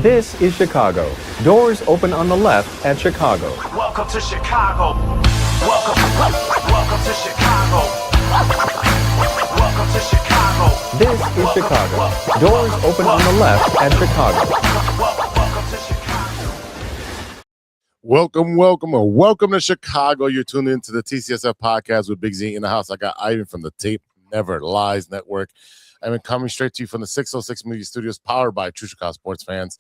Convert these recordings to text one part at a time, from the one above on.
This is Chicago. Doors open on the left at Chicago. Welcome to Chicago. Welcome to Chicago. Welcome to Chicago. This is Chicago. Doors open on the left at Chicago. Welcome to Chicago. Welcome to Chicago. You're tuned into the TCSF podcast with Big Z in the house. I got Ivan from the Tape Never Lies Network. I'm coming straight to you from the 606 Media Studios, powered by True Chicago Sports Fans.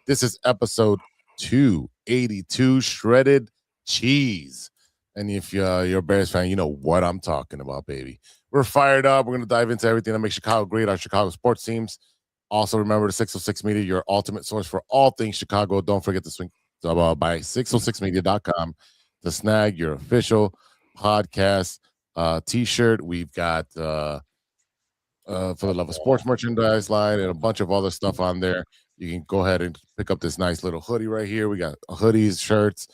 This is episode 282, Shredded Cheese. And if you're a Bears fan, you know what I'm talking about, baby. We're fired up. We're going to dive into everything that makes Chicago great, our Chicago sports teams. Also, remember the 606 Media, your ultimate source for all things Chicago. Don't forget to swing by 606media.com to snag your official podcast t-shirt. We've got for the Love of Sports merchandise line and a bunch of other stuff on there. You can go ahead and pick up this nice little hoodie right here. We got hoodies, shirts,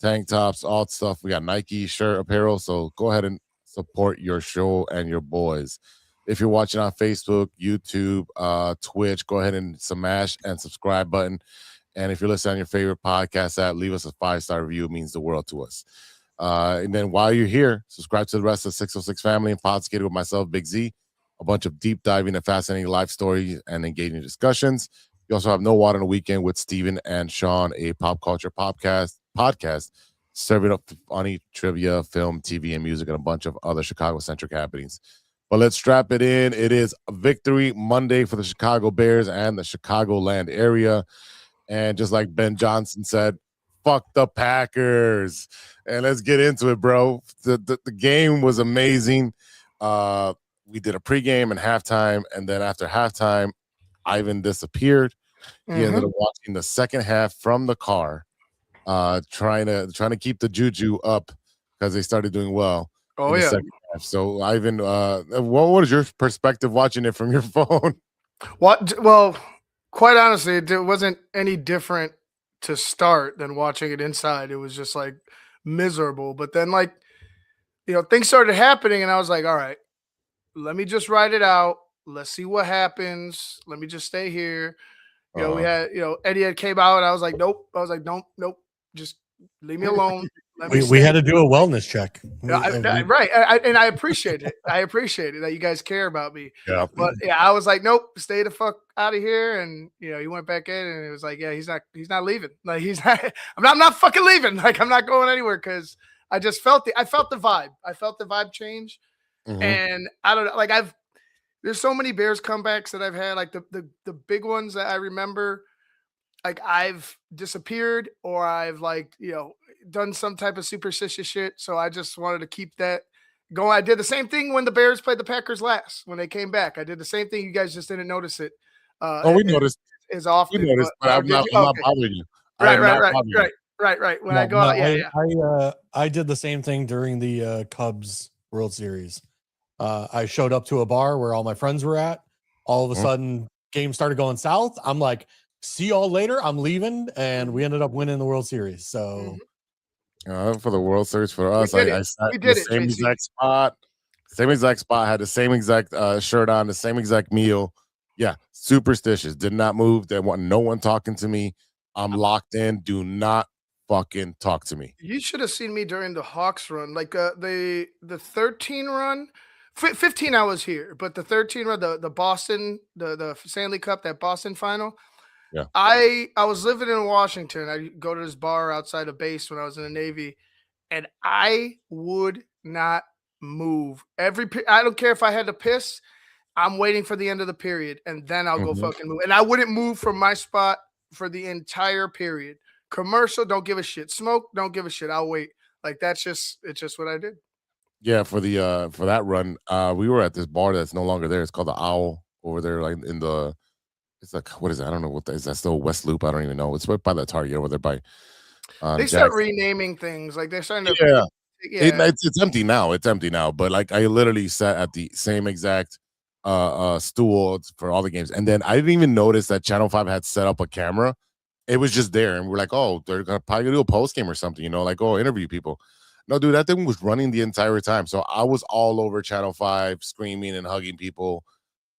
tank tops, all stuff. We got Nike shirt apparel. So go ahead and support your show and your boys. If you're watching on Facebook, YouTube, Twitch, go ahead and smash and subscribe button. And if you're listening on your favorite podcast app, leave us a 5-star review. It means the world to us. And then while you're here, subscribe to the rest of the 606 family and Podskater with myself, Big Z. A bunch of deep diving and fascinating life stories and engaging discussions. You also have No Water on the Weekend with Steven and Sean, a pop culture podcast serving up funny trivia, film, TV, and music, and a bunch of other Chicago-centric happenings. But let's strap it in. It is a victory Monday for the Chicago Bears and the Chicagoland area. And just like Ben Johnson said, fuck the Packers. And let's get into it, bro. The game was amazing. We did a pregame and halftime, and then after halftime, Ivan disappeared. He ended up watching the second half from the car, trying to keep the juju up because they started doing well. Oh yeah. So Ivan, what was your perspective watching it from your phone? Well, quite honestly, it wasn't any different to start than watching it inside. It was just like miserable. But then, things started happening, and I was like, all right, let me just ride it out. Let's see what happens. Let me just stay here. We had, Eddie had came out, and I was like, nope. I was like, nope, just leave me alone. We had to do a wellness check. Right. And I appreciate it. I appreciate it that you guys care about me. Yeah. But yeah, I was like, nope, stay the fuck out of here. And he went back in, and it was like, yeah, he's not leaving. Like I'm not fucking leaving. Like I'm not going anywhere because I just felt the vibe. I felt the vibe change. Mm-hmm. And I don't know, there's so many Bears comebacks that I've had, like the big ones that I remember, like I've disappeared or I've done some type of superstitious shit. So I just wanted to keep that going. I did the same thing when the Bears played the Packers last, when they came back. I did the same thing. You guys just didn't notice it. We noticed. As often. We noticed, but I'm not bothering you. Right. When I go out, I did the same thing during the Cubs World Series. I showed up to a bar where all my friends were at. All of a sudden, game started going south. I'm like, see y'all later. I'm leaving. And we ended up winning the World Series. So for the World Series for us, I sat in the same exact spot. Had the same exact shirt on, the same exact meal. Yeah, superstitious. Did not move. There wasn't no one talking to me. I'm locked in. Do not fucking talk to me. You should have seen me during the Hawks run, like the 13 run. 15 I was here, but the 13 run, the Boston, the Stanley Cup, that Boston final. Yeah. I was living in Washington. I go to this bar outside of base when I was in the Navy, and I would not move. I don't care if I had to piss. I'm waiting for the end of the period, and then I'll go fucking move. And I wouldn't move from my spot for the entire period. Commercial, don't give a shit. Smoke, don't give a shit. I'll wait. Like it's just what I did. Yeah, for that run, we were at this bar that's no longer there. It's called the Owl over there, like it's like, what is it? I don't know what that is. That still West Loop? I don't even know. It's right by the Target over there by. They start renaming things, like they're starting to. Yeah. It's empty now. It's empty now. But like I literally sat at the same exact stool for all the games, and then I didn't even notice that Channel 5 had set up a camera. It was just there, and we're like, oh, they're gonna probably do a post game or something, interview people. No, dude, that thing was running the entire time. So I was all over Channel 5 screaming and hugging people.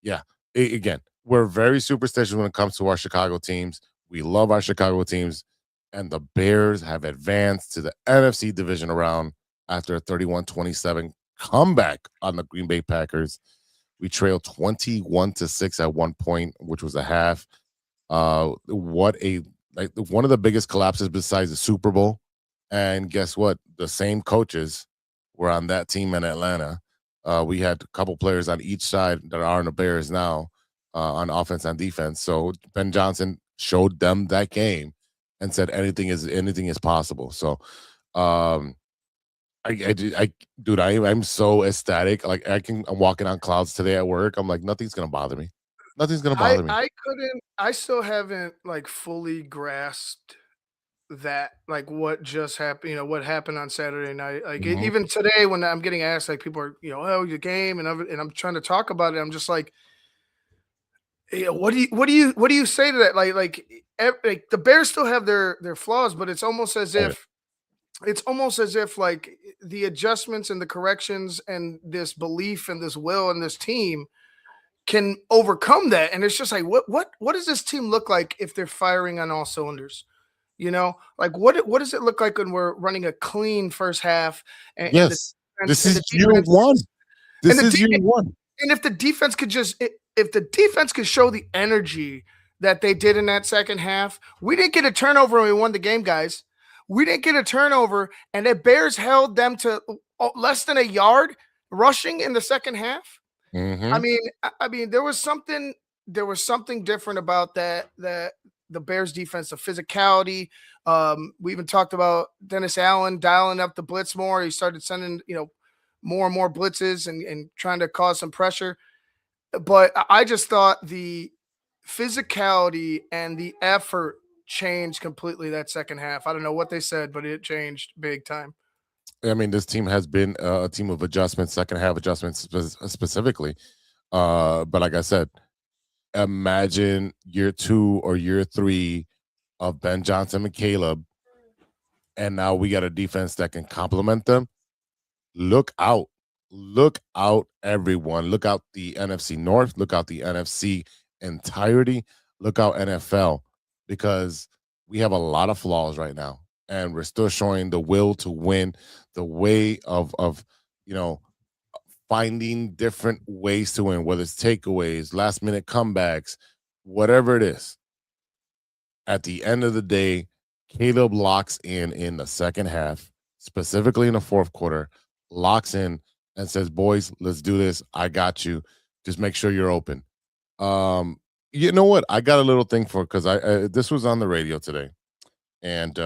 Yeah. Again, we're very superstitious when it comes to our Chicago teams. We love our Chicago teams, and the Bears have advanced to the NFC division round after a 31-27 comeback on the Green Bay Packers. We trailed 21-6 at one point, which was a half. One of the biggest collapses besides the Super Bowl. And guess what? The same coaches were on that team in Atlanta. We had a couple players on each side that are on the Bears now on offense and defense. So Ben Johnson showed them that game and said anything is possible. So I'm so ecstatic. Like I'm walking on clouds today at work. I'm like, nothing's gonna bother me. Nothing's gonna bother me. I still haven't like fully grasped that, like what just happened, what happened on Saturday night. Like Mhm. even today when I'm getting asked, like people are, oh, your game, and I'm trying to talk about it. I'm just like, what do you say to that? Like the Bears still have their flaws, but it's almost as if like the adjustments and the corrections and this belief and this will and this team can overcome that. And it's just like, what does this team look like if they're firing on all cylinders? Like what does it look like when we're running a clean first half? Yes, this is year one. This is year one. And if the defense could show the energy that they did in that second half, we didn't get a turnover and we won the game, guys. We didn't get a turnover, and the Bears held them to less than a yard rushing in the second half. Mm-hmm. I mean, there was something different about that the Bears defense, the physicality. We even talked about Dennis Allen dialing up the blitz more. He started sending, more and more blitzes and trying to cause some pressure. But I just thought the physicality and the effort changed completely that second half. I don't know what they said, but it changed big time. I mean, this team has been a team of adjustments, second half adjustments specifically. But like I said, imagine year 2 or year 3 of Ben Johnson and Caleb, and now we got a defense that can complement them. Look out, everyone. Look out the NFC North, look out the NFC entirety, look out NFL, because we have a lot of flaws right now, and we're still showing the will to win, the way of finding different ways to win, whether it's takeaways, last minute comebacks, whatever it is. At the end of the day, Caleb locks in the second half, specifically in the fourth quarter, locks in and says, boys, let's do this. I got you. Just make sure you're open. You know what? I got a little thing because this was on the radio today, and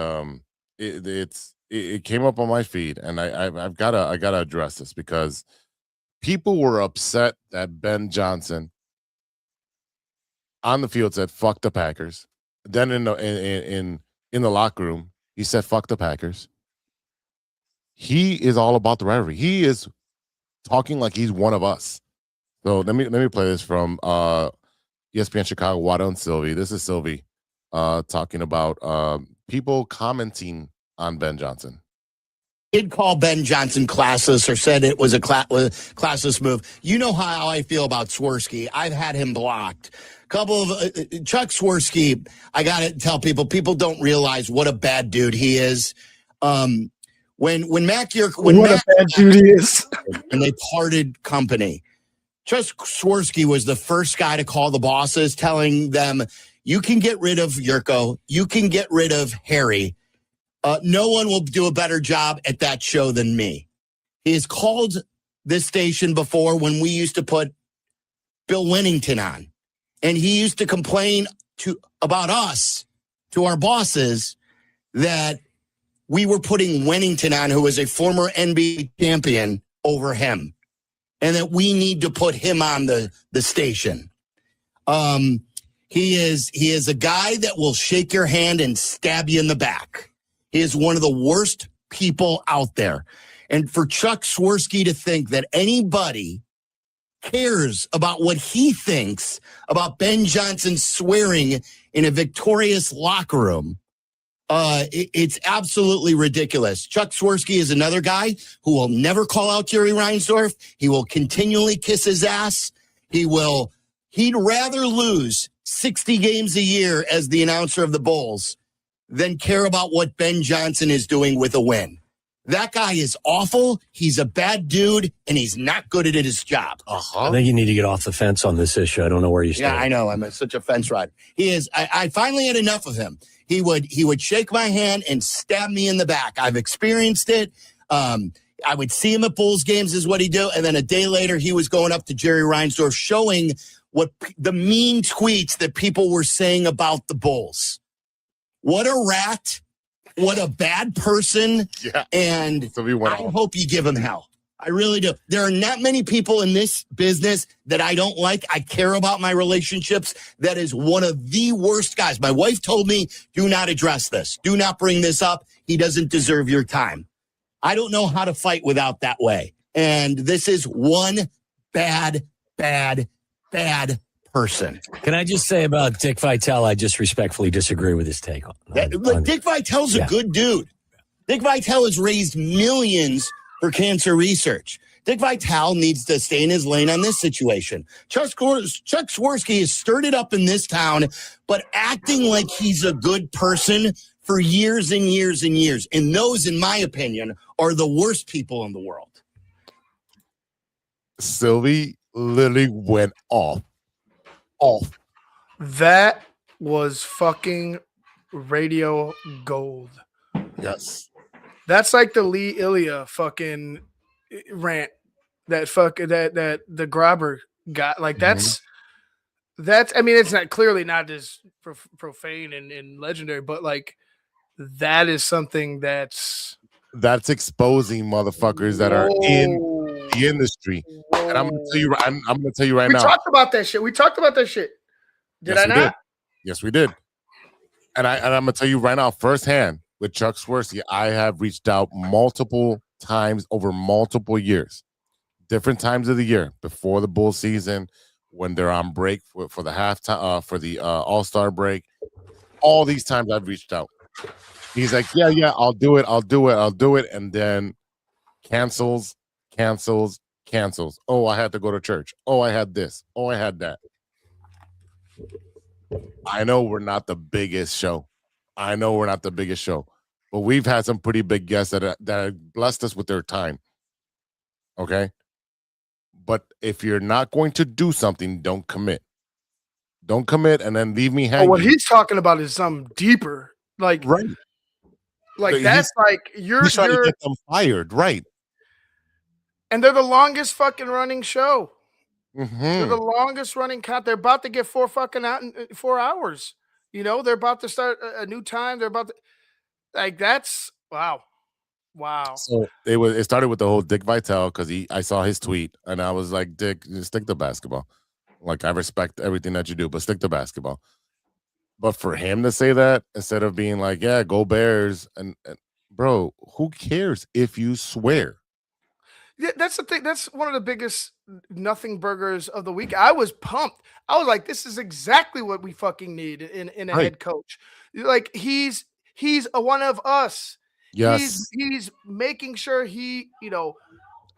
it came up on my feed, and I gotta address this because people were upset that Ben Johnson on the field said "fuck the Packers." Then in the locker room, he said "fuck the Packers." He is all about the rivalry. He is talking like he's one of us. So let me play this from ESPN Chicago, Waddle and Sylvie. This is Sylvie talking about people commenting on Ben Johnson. Did call Ben Johnson classless, or said it was a classless move. You know how I feel about Swirsky. I've had him blocked. Couple of Chuck Swirsky. I got to tell people don't realize what a bad dude he is. When Matt bad dude he is, and they parted company. Chuck Swirsky was the first guy to call the bosses, telling them, "You can get rid of Yurko. You can get rid of Harry. No one will do a better job at that show than me." He has called this station before when we used to put Bill Winnington on, and he used to complain about us to our bosses that we were putting Winnington on, who was a former NBA champion, over him, and that we need to put him on the station. He is a guy that will shake your hand and stab you in the back. He is one of the worst people out there. And for Chuck Swirsky to think that anybody cares about what he thinks about Ben Johnson swearing in a victorious locker room, it's absolutely ridiculous. Chuck Swirsky is another guy who will never call out Jerry Reinsdorf. He will continually kiss his ass. He'd rather lose 60 games a year as the announcer of the Bulls than care about what Ben Johnson is doing with a win. That guy is awful. He's a bad dude, and he's not good at his job. I think you need to get off the fence on this issue. I don't know where you stand. Yeah, I know. I'm such a fence rider. He is. I finally had enough of him. He would shake my hand and stab me in the back. I've experienced it. I would see him at Bulls games is what he do. And then a day later, he was going up to Jerry Reinsdorf showing what the mean tweets that people were saying about the Bulls. What a rat. What a bad person. Yeah. And So we went I off. hope you give him hell. I really do. There are not many people in this business that I don't like. I care about my relationships. That is one of the worst guys. My wife told me, do not address this. Do not bring this up. He doesn't deserve your time. I don't know how to fight without that way. And this is one bad person. Can I just say about Dick Vitale, I just respectfully disagree with his take on Dick Vitale's a good dude. Dick Vitale has raised millions for cancer research. Dick Vitale needs to stay in his lane on this situation. Chuck Swirsky has stirred it up in this town, but acting like he's a good person for years and years and years. And those, in my opinion, are the worst people in the world. Sylvie literally went off. That was fucking radio gold. Yes. That's like the Lee Ilya fucking rant that the Grabber got. Like that's I mean, it's not clearly not as profane and legendary, but like that is something that's exposing motherfuckers that are in the industry. Whoa. And I'm gonna tell you, I'm gonna tell you right we now. talked about that shit. Did Yes, I we not? Yes, we did. And I'm gonna tell you right now, firsthand, with Chuck Swirsky, I have reached out multiple times over multiple years, different times of the year, before the Bull season, when they're on break for the halftime, for the All-Star break. All these times I've reached out. He's like, yeah, I'll do it, and then cancels. Oh, I had to go to church. Oh, I had this. Oh, I had that. I know we're not the biggest show. But we've had some pretty big guests that have blessed us with their time. Okay? But if you're not going to do something, don't commit. Don't commit and then leave me hanging. What he's talking about is something deeper. Like, right. Like But that's like He's trying to get them fired, right? And they're the longest fucking running show. Mm-hmm. They're the longest running count. They're about to get 4 hours. You know, they're about to start a new time. They're about to like that's wow. So it started with the whole Dick Vitale because I saw his tweet and I was like, Dick, just stick to basketball. Like I respect everything that you do, but stick to basketball. But for him to say that instead of being like, yeah, go Bears, and bro, who cares if you swear? Yeah, that's the thing. That's one of the biggest nothing burgers of the week. I was pumped. I was like, this is exactly what we fucking need in a head coach. Like he's a one of us. Yes. He's making sure he, Connects.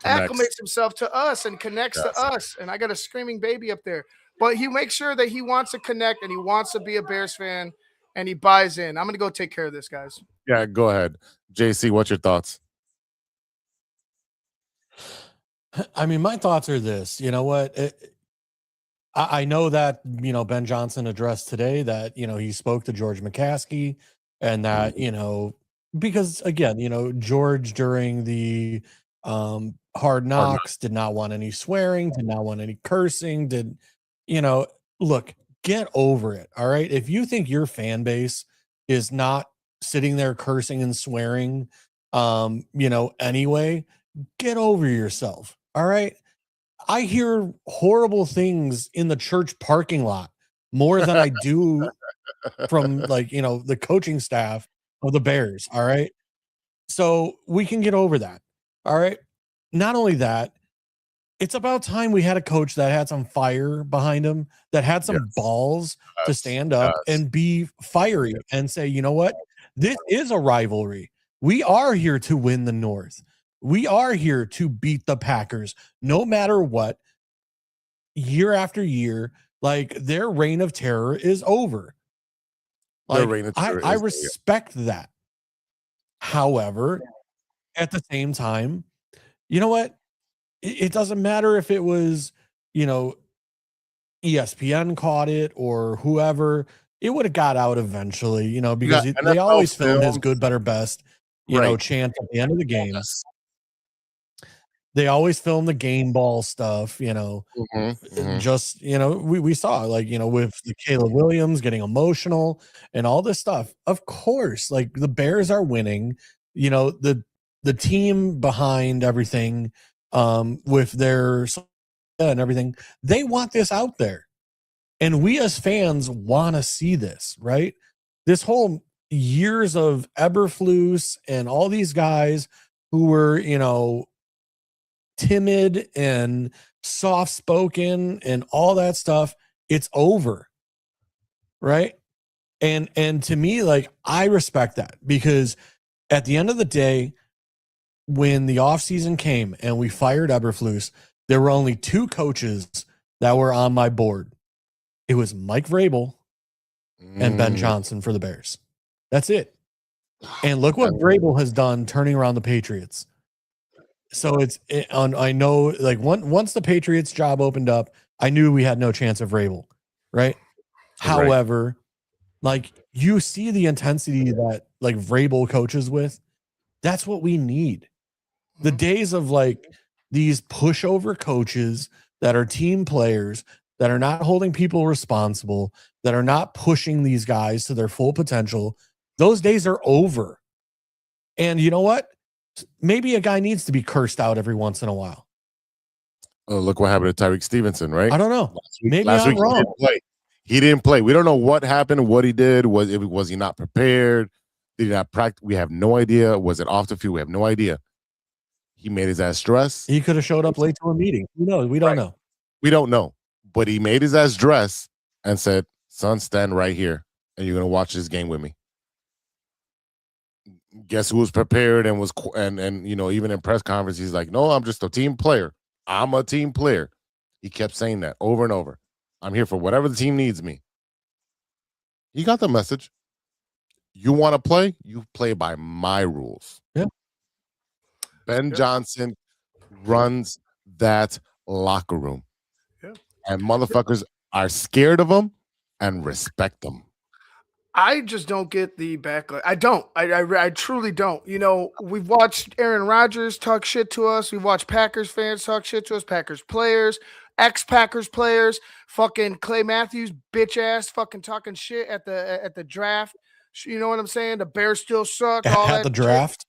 acclimates himself to us and connects to us. And I got a screaming baby up there. But he makes sure that he wants to connect and he wants to be a Bears fan and he buys in. I'm going to go take care of this, guys. Yeah, go ahead. JC, what's your thoughts? I mean, my thoughts are this. You know what? I know that, Ben Johnson addressed today that, he spoke to George McCaskey and that, because again, George during the Hard Knocks did not want any swearing, did not want any cursing, look, get over it. All right. If you think your fan base not sitting there cursing and swearing, anyway, get over yourself. All right. I hear horrible things in the church parking lot more than I do from the coaching staff of the Bears. All right. So we can get over that. All right. Not only that, it's about time we had a coach that had some fire behind him, that had some balls to stand up and be fiery and say, you know what? This is a rivalry. We are here to win the North. We are here to beat the Packers no matter what. Year after year, Like their reign of terror is over. Their Like reign of terror I is over. respect that. However, at the same time, you know what? It doesn't matter if it was, ESPN caught it or whoever. It would have got out eventually, because got they NFL always film his films. good, better, best, Right. chant at the end of the game. Yes. They always film the game ball stuff, just, we saw with the Caleb Williams getting emotional and all this stuff. Of course, like the Bears are winning, the team behind everything, with their and everything, they want this out there. And we as fans want to see this, right? This whole years of Eberflus and all these guys who were, timid and soft-spoken and all that stuff, it's over, right? And to me, like, I respect that, because at the end of the day, when the offseason came and we fired Eberflus, there were only two coaches that were on my board. It was Mike Vrabel and Ben Johnson for the Bears. That's it. And look what Vrabel has done turning around the Patriots. So I know, like, once the Patriots job opened up, I knew we had no chance of Vrabel, right? However, like, you see the intensity that, like, Vrabel coaches with. That's what we need. The days of, like, these pushover coaches that are team players, that are not holding people responsible, that are not pushing these guys to their full potential, those days are over. And you know what? Maybe a guy needs to be cursed out every once in a while. Oh, look what happened to Tyreek Stevenson, right? I don't know. Maybe last I'm week wrong. He didn't play. We don't know what happened, what he did. Was he not prepared? Did he not practice? We have no idea. Was it off the field? We have no idea. He made his ass dress. He could have showed up late to a meeting. Who knows? We don't know. We don't know. But he made his ass dress and said, "Son, stand right here, and you're gonna watch this game with me." Guess who was prepared and was even in press conference, he's like, "No, I'm just a team player. I'm a team player." He kept saying that over and over. I'm here for whatever the team needs me. He got the message. You want to play? You play by my rules. Yeah. Ben Johnson runs that locker room. Yeah. And motherfuckers are scared of him and respect him. I just don't get the backlash. I don't. I truly don't. We've watched Aaron Rodgers talk shit to us. We've watched Packers fans talk shit to us. Packers players, ex-Packers players, fucking Clay Matthews, bitch ass, fucking talking shit at the draft. You know what I'm saying? The Bears still suck. All At that the draft. Shit.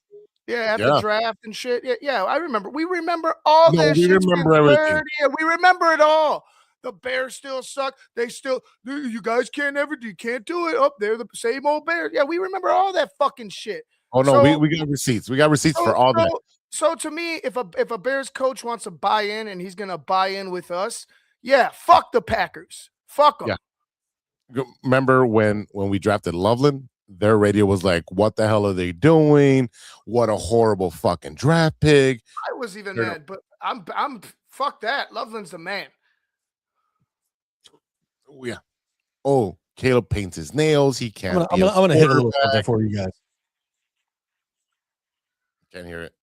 Yeah, at the draft and shit. Yeah, I remember. We remember all this shit. We remember everything. Yeah, we remember it all. The Bears still suck. You guys can't you can't do it. Oh, they're the same old Bears. Yeah, we remember all that fucking shit. Oh no, we got receipts. We got receipts for all that. So to me, if a Bears coach wants to buy in and he's gonna buy in with us, yeah, fuck the Packers. Fuck them. Yeah. Remember when we drafted Loveland? Their radio was like, "What the hell are they doing? What a horrible fucking draft pick." I was even mad, but I'm fuck that. Loveland's the man. Yeah. Oh, Caleb paints his nails. He can't. I'm gonna hit a little something for you guys. Can't hear it.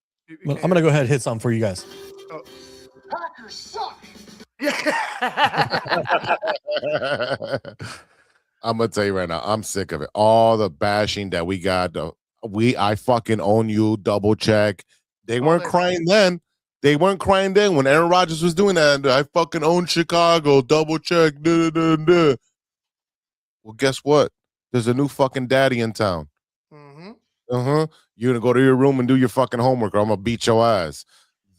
I'm gonna go ahead and hit something for you guys. Oh. Packers suck. Yeah. I'm gonna tell you right now, I'm sick of it. All the bashing that we got. I fucking own you. Double check. They weren't crying then. They weren't crying then when Aaron Rodgers was doing that. I fucking own Chicago. Double check. Well, guess what? There's a new fucking daddy in town. Mm-hmm. You're gonna go to your room and do your fucking homework, or I'm gonna beat your ass.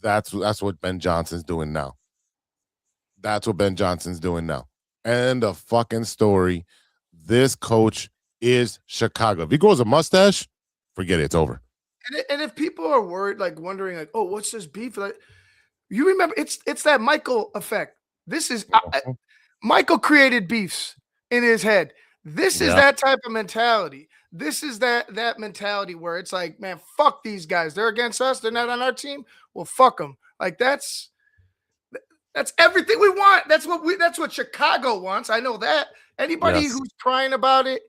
That's what Ben Johnson's doing now. That's what Ben Johnson's doing now. End of fucking story. This coach is Chicago. If he grows a mustache, forget it. It's over. And if people are worried, like wondering, like, oh, what's this beef? Like, you remember, it's that Michael effect. This is Michael created beefs in his head. This is that type of mentality. This is that mentality where it's like, man, fuck these guys. They're against us. They're not on our team. Well, fuck them. Like That's everything we want. That's what Chicago wants. I know that. Anybody Yes. who's crying about it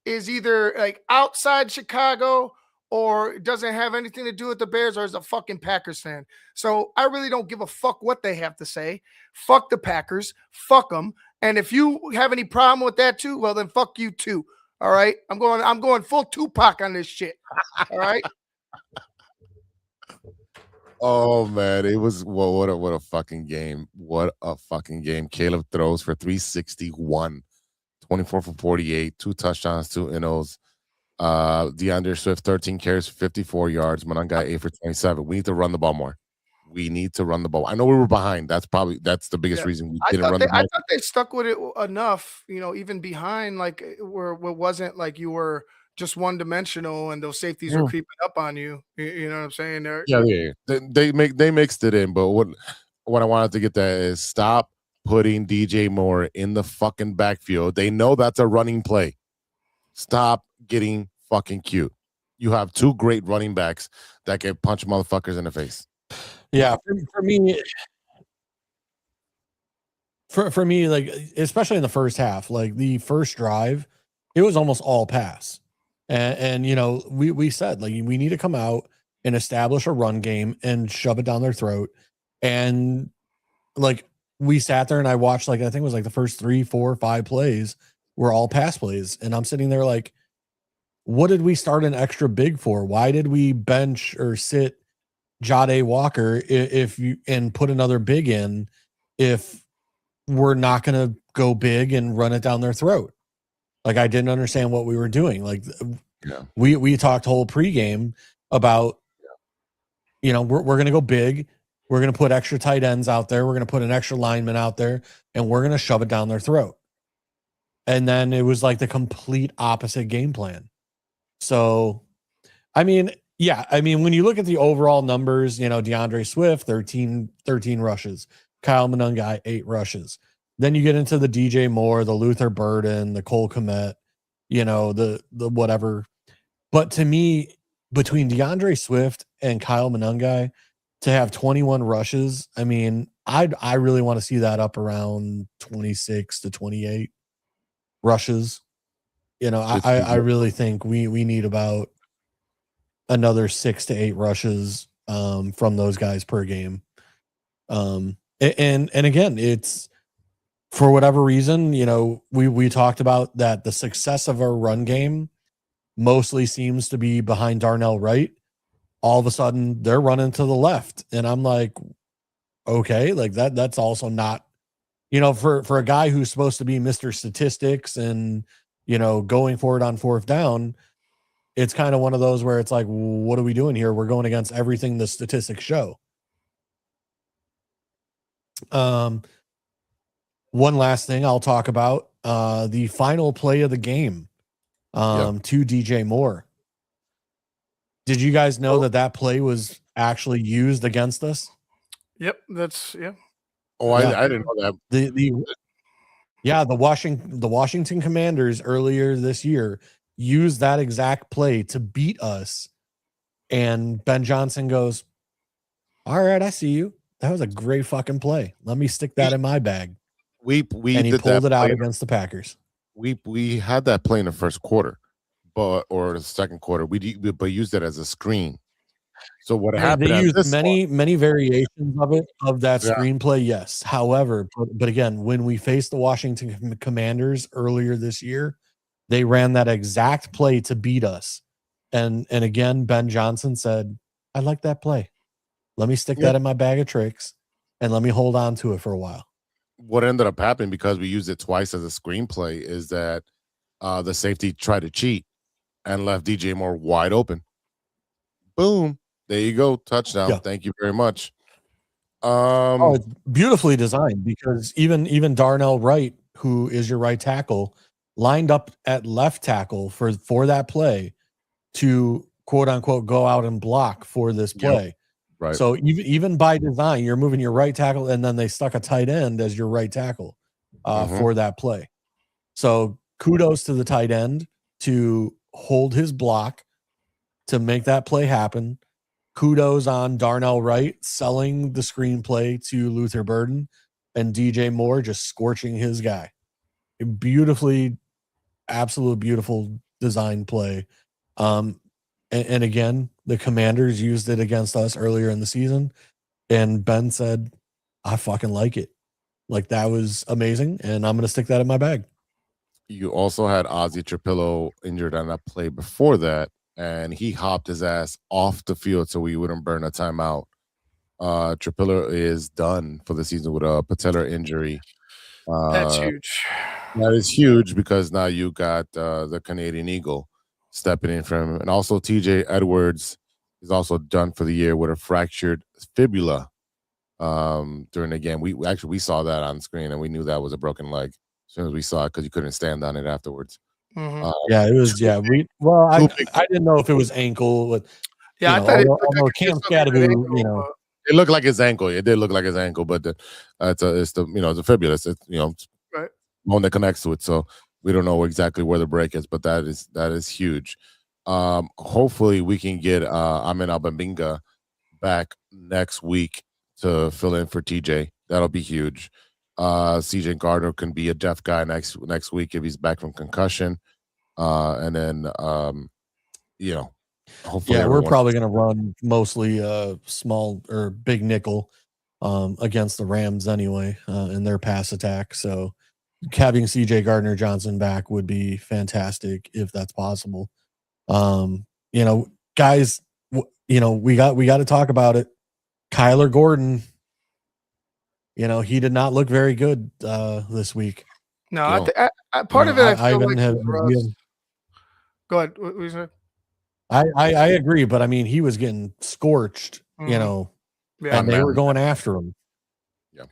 is either like outside Chicago or doesn't have anything to do with the Bears or is a fucking Packers fan. So I really don't give a fuck what they have to say. Fuck the Packers. Fuck them. And if you have any problem with that too, well then fuck you too. All right. I'm going full Tupac on this shit. All right. Oh man, it was what a fucking game. What a fucking game. Caleb throws for 361, 24 for 48, 2 touchdowns, 2 NOs. DeAndre Swift, 13 carries, 54 yards. Monangai, 8 for 27. We need to run the ball more. We need to run the ball. I know we were behind. That's the biggest reason we didn't run the ball. I thought they stuck with it enough, even behind, like where it wasn't like you were just one dimensional and those safeties were creeping up on you. You know what I'm saying? Yeah. They mixed it in, but what I wanted to get that is stop putting DJ Moore in the fucking backfield. They know that's a running play. Stop getting fucking cute. You have 2 great running backs that can punch motherfuckers in the face. Yeah, for me, like especially in the first half, like the first drive, it was almost all pass, and we said like we need to come out and establish a run game and shove it down their throat, and like we sat there and I watched like I think it was like the first 3, 4, 5 plays were all pass plays, and I'm sitting there like, what did we start an extra big for? Why did we bench or sit Jade Walker and put another big in if we're not going to go big and run it down their throat? Like I didn't understand what we were doing. We talked whole pregame about, we're going to go big. We're going to put extra tight ends out there. We're going to put an extra lineman out there and we're going to shove it down their throat. And then it was like the complete opposite game plan. So, when you look at the overall numbers, DeAndre Swift, 13 rushes, Kyle Monangai, 8 rushes. Then you get into the DJ Moore, the Luther Burden, the Cole Kmet, the whatever. But to me, between DeAndre Swift and Kyle Monangai to have 21 rushes, I really want to see that up around 26 to 28 rushes. I really think we need about another 6 to 8 rushes from those guys per game. And again, it's for whatever reason, we talked about that the success of our run game mostly seems to be behind Darnell Wright. All of a sudden they're running to the left. And I'm like, okay, like that's also not, for a guy who's supposed to be Mr. Statistics and, going for it on 4th down, it's kind of one of those where it's like, what are we doing here? We're going against everything the statistics show. One last thing I'll talk about, the final play of the game to DJ Moore. Did you guys know that play was actually used against us? Yep. That's. Oh, I didn't know that. The Washington Commanders earlier this year used that exact play to beat us. And Ben Johnson goes, all right, I see you. That was a great fucking play. Let me stick that in my bag. We and he pulled it out against the Packers. We had that play in the first quarter, or the second quarter. We used it as a screen. So what happened? They used many variations of that screenplay. Yes. However, but again, when we faced the Washington Commanders earlier this year, they ran that exact play to beat us. And again, Ben Johnson said, I like that play. Let me stick that in my bag of tricks and let me hold on to it for a while. What ended up happening, because we used it twice as a screenplay, is that the safety tried to cheat and left DJ Moore wide open. Boom. There you go. Touchdown. Yeah. Thank you very much. It's beautifully designed, because even Darnell Wright, who is your right tackle, lined up at left tackle for that play to quote unquote go out and block for this play. Yep. Right. So even by design, you're moving your right tackle, and then they stuck a tight end as your right tackle for that play. So kudos to the tight end to hold his block to make that play happen. Kudos on Darnell Wright selling the screenplay to Luther Burden and DJ Moore just scorching his guy. Beautifully, absolute beautiful design play. And again, the Commanders used it against us earlier in the season, and Ben said, I fucking like it. Like, that was amazing, and I'm going to stick that in my bag. You also had Ozzie Trapillo injured on that play before that, and he hopped his ass off the field so we wouldn't burn a timeout. Trapillo is done for the season with a patellar injury. That's huge. That is huge because now you got the Canadian Eagle stepping in from him. And also TJ Edwards is also done for the year with a fractured fibula during the game. We saw that on screen and we knew that was a broken leg as soon as we saw it because you couldn't stand on it afterwards. Mhm. Yeah, it was. Yeah, I didn't know if it was ankle. But, Yeah, you I know, thought although Cam Scadaboo, you know, it looked like his ankle. It did look like his ankle, but it's the fibula. It's right. bone that connects to it. So we don't know exactly where the break is, but that is huge. Hopefully we can get Amin Albambinga back next week to fill in for TJ. That'll be huge. CJ Gardner can be a depth guy next week if he's back from concussion. And then hopefully we're probably going to run mostly small or big nickel against the Rams anyway in their pass attack. So having CJ Gardner Johnson back would be fantastic if that's possible. Guys, we got to talk about it. Kyler Gordon, he did not look very good this week. No, part of it I feel go ahead. What you said? I agree, but I mean, he was getting scorched, Yeah, and they were going after him.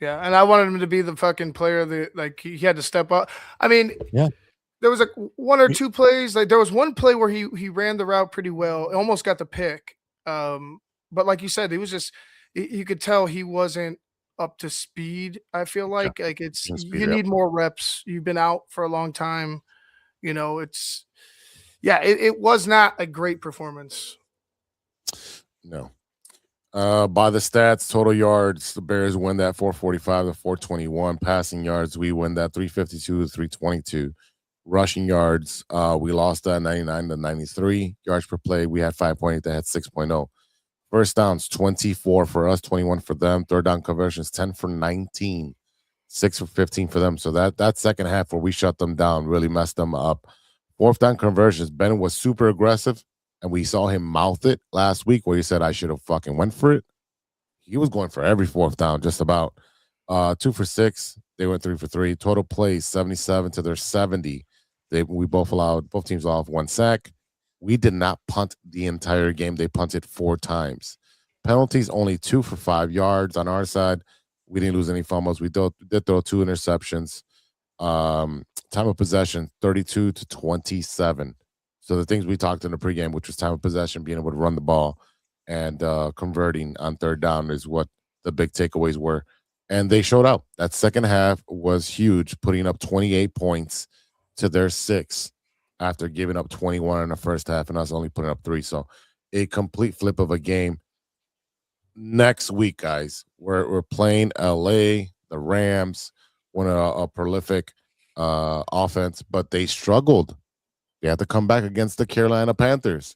Yeah, and I wanted him to be the fucking player that he had to step up. I mean, there was one or two plays. Like there was one play where he ran the route pretty well, almost got the pick. But like you said, it was just you could tell he wasn't up to speed. I feel like it's you need more reps. You've been out for a long time. It was not a great performance. No. By the stats, total yards, the Bears win that 445 to 421. Passing yards, we win that 352 to 322. Rushing yards, we lost that 99 to 93. Yards per play, we had 5.8, they had 6.0. First downs, 24 for us, 21 for them. Third down conversions, 10 for 19, 6 for 15 for them. So that second half where we shut them down really messed them up. Fourth down conversions, Ben was super aggressive, and we saw him mouth it last week where he said, I should have fucking went for it. He was going for every fourth down, just about. 2 for 6. They went 3 for 3. Total plays, 77 to their 70. Both teams allowed 1 sack. We did not punt the entire game. They punted 4 times. Penalties, only 2 for 5 yards on our side. We didn't lose any fumbles. We did throw 2 interceptions. Time of possession, 32 to 27. So the things we talked in the pregame, which was time of possession, being able to run the ball and converting on third down is what the big takeaways were. And they showed out. That second half was huge, putting up 28 points to their 6 after giving up 21 in the first half and us only putting up 3. So a complete flip of a game. Next week, guys, we're playing LA, the Rams, one a prolific offense, but they struggled. They had to come back against the Carolina Panthers.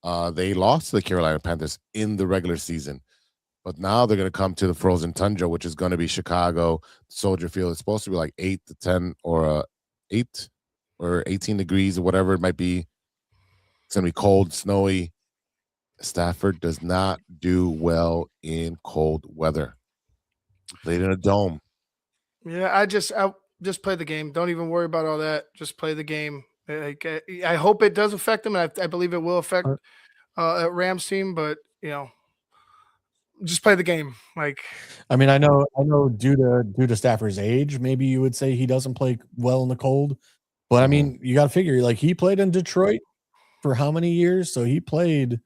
They lost to the Carolina Panthers in the regular season. But now they're going to come to the frozen tundra, which is going to be Chicago, Soldier Field. It's supposed to be like 8 to 10 or 8 or 18 degrees or whatever it might be. It's going to be cold, snowy. Stafford does not do well in cold weather. He played in a dome. Yeah, I just play the game. Don't even worry about all that. Just play the game. I hope it does affect them, and I believe it will affect Rams team. But just play the game. I mean, I know due to Stafford's age, maybe you would say he doesn't play well in the cold. But I mean, you got to figure he played in Detroit for how many years? So he played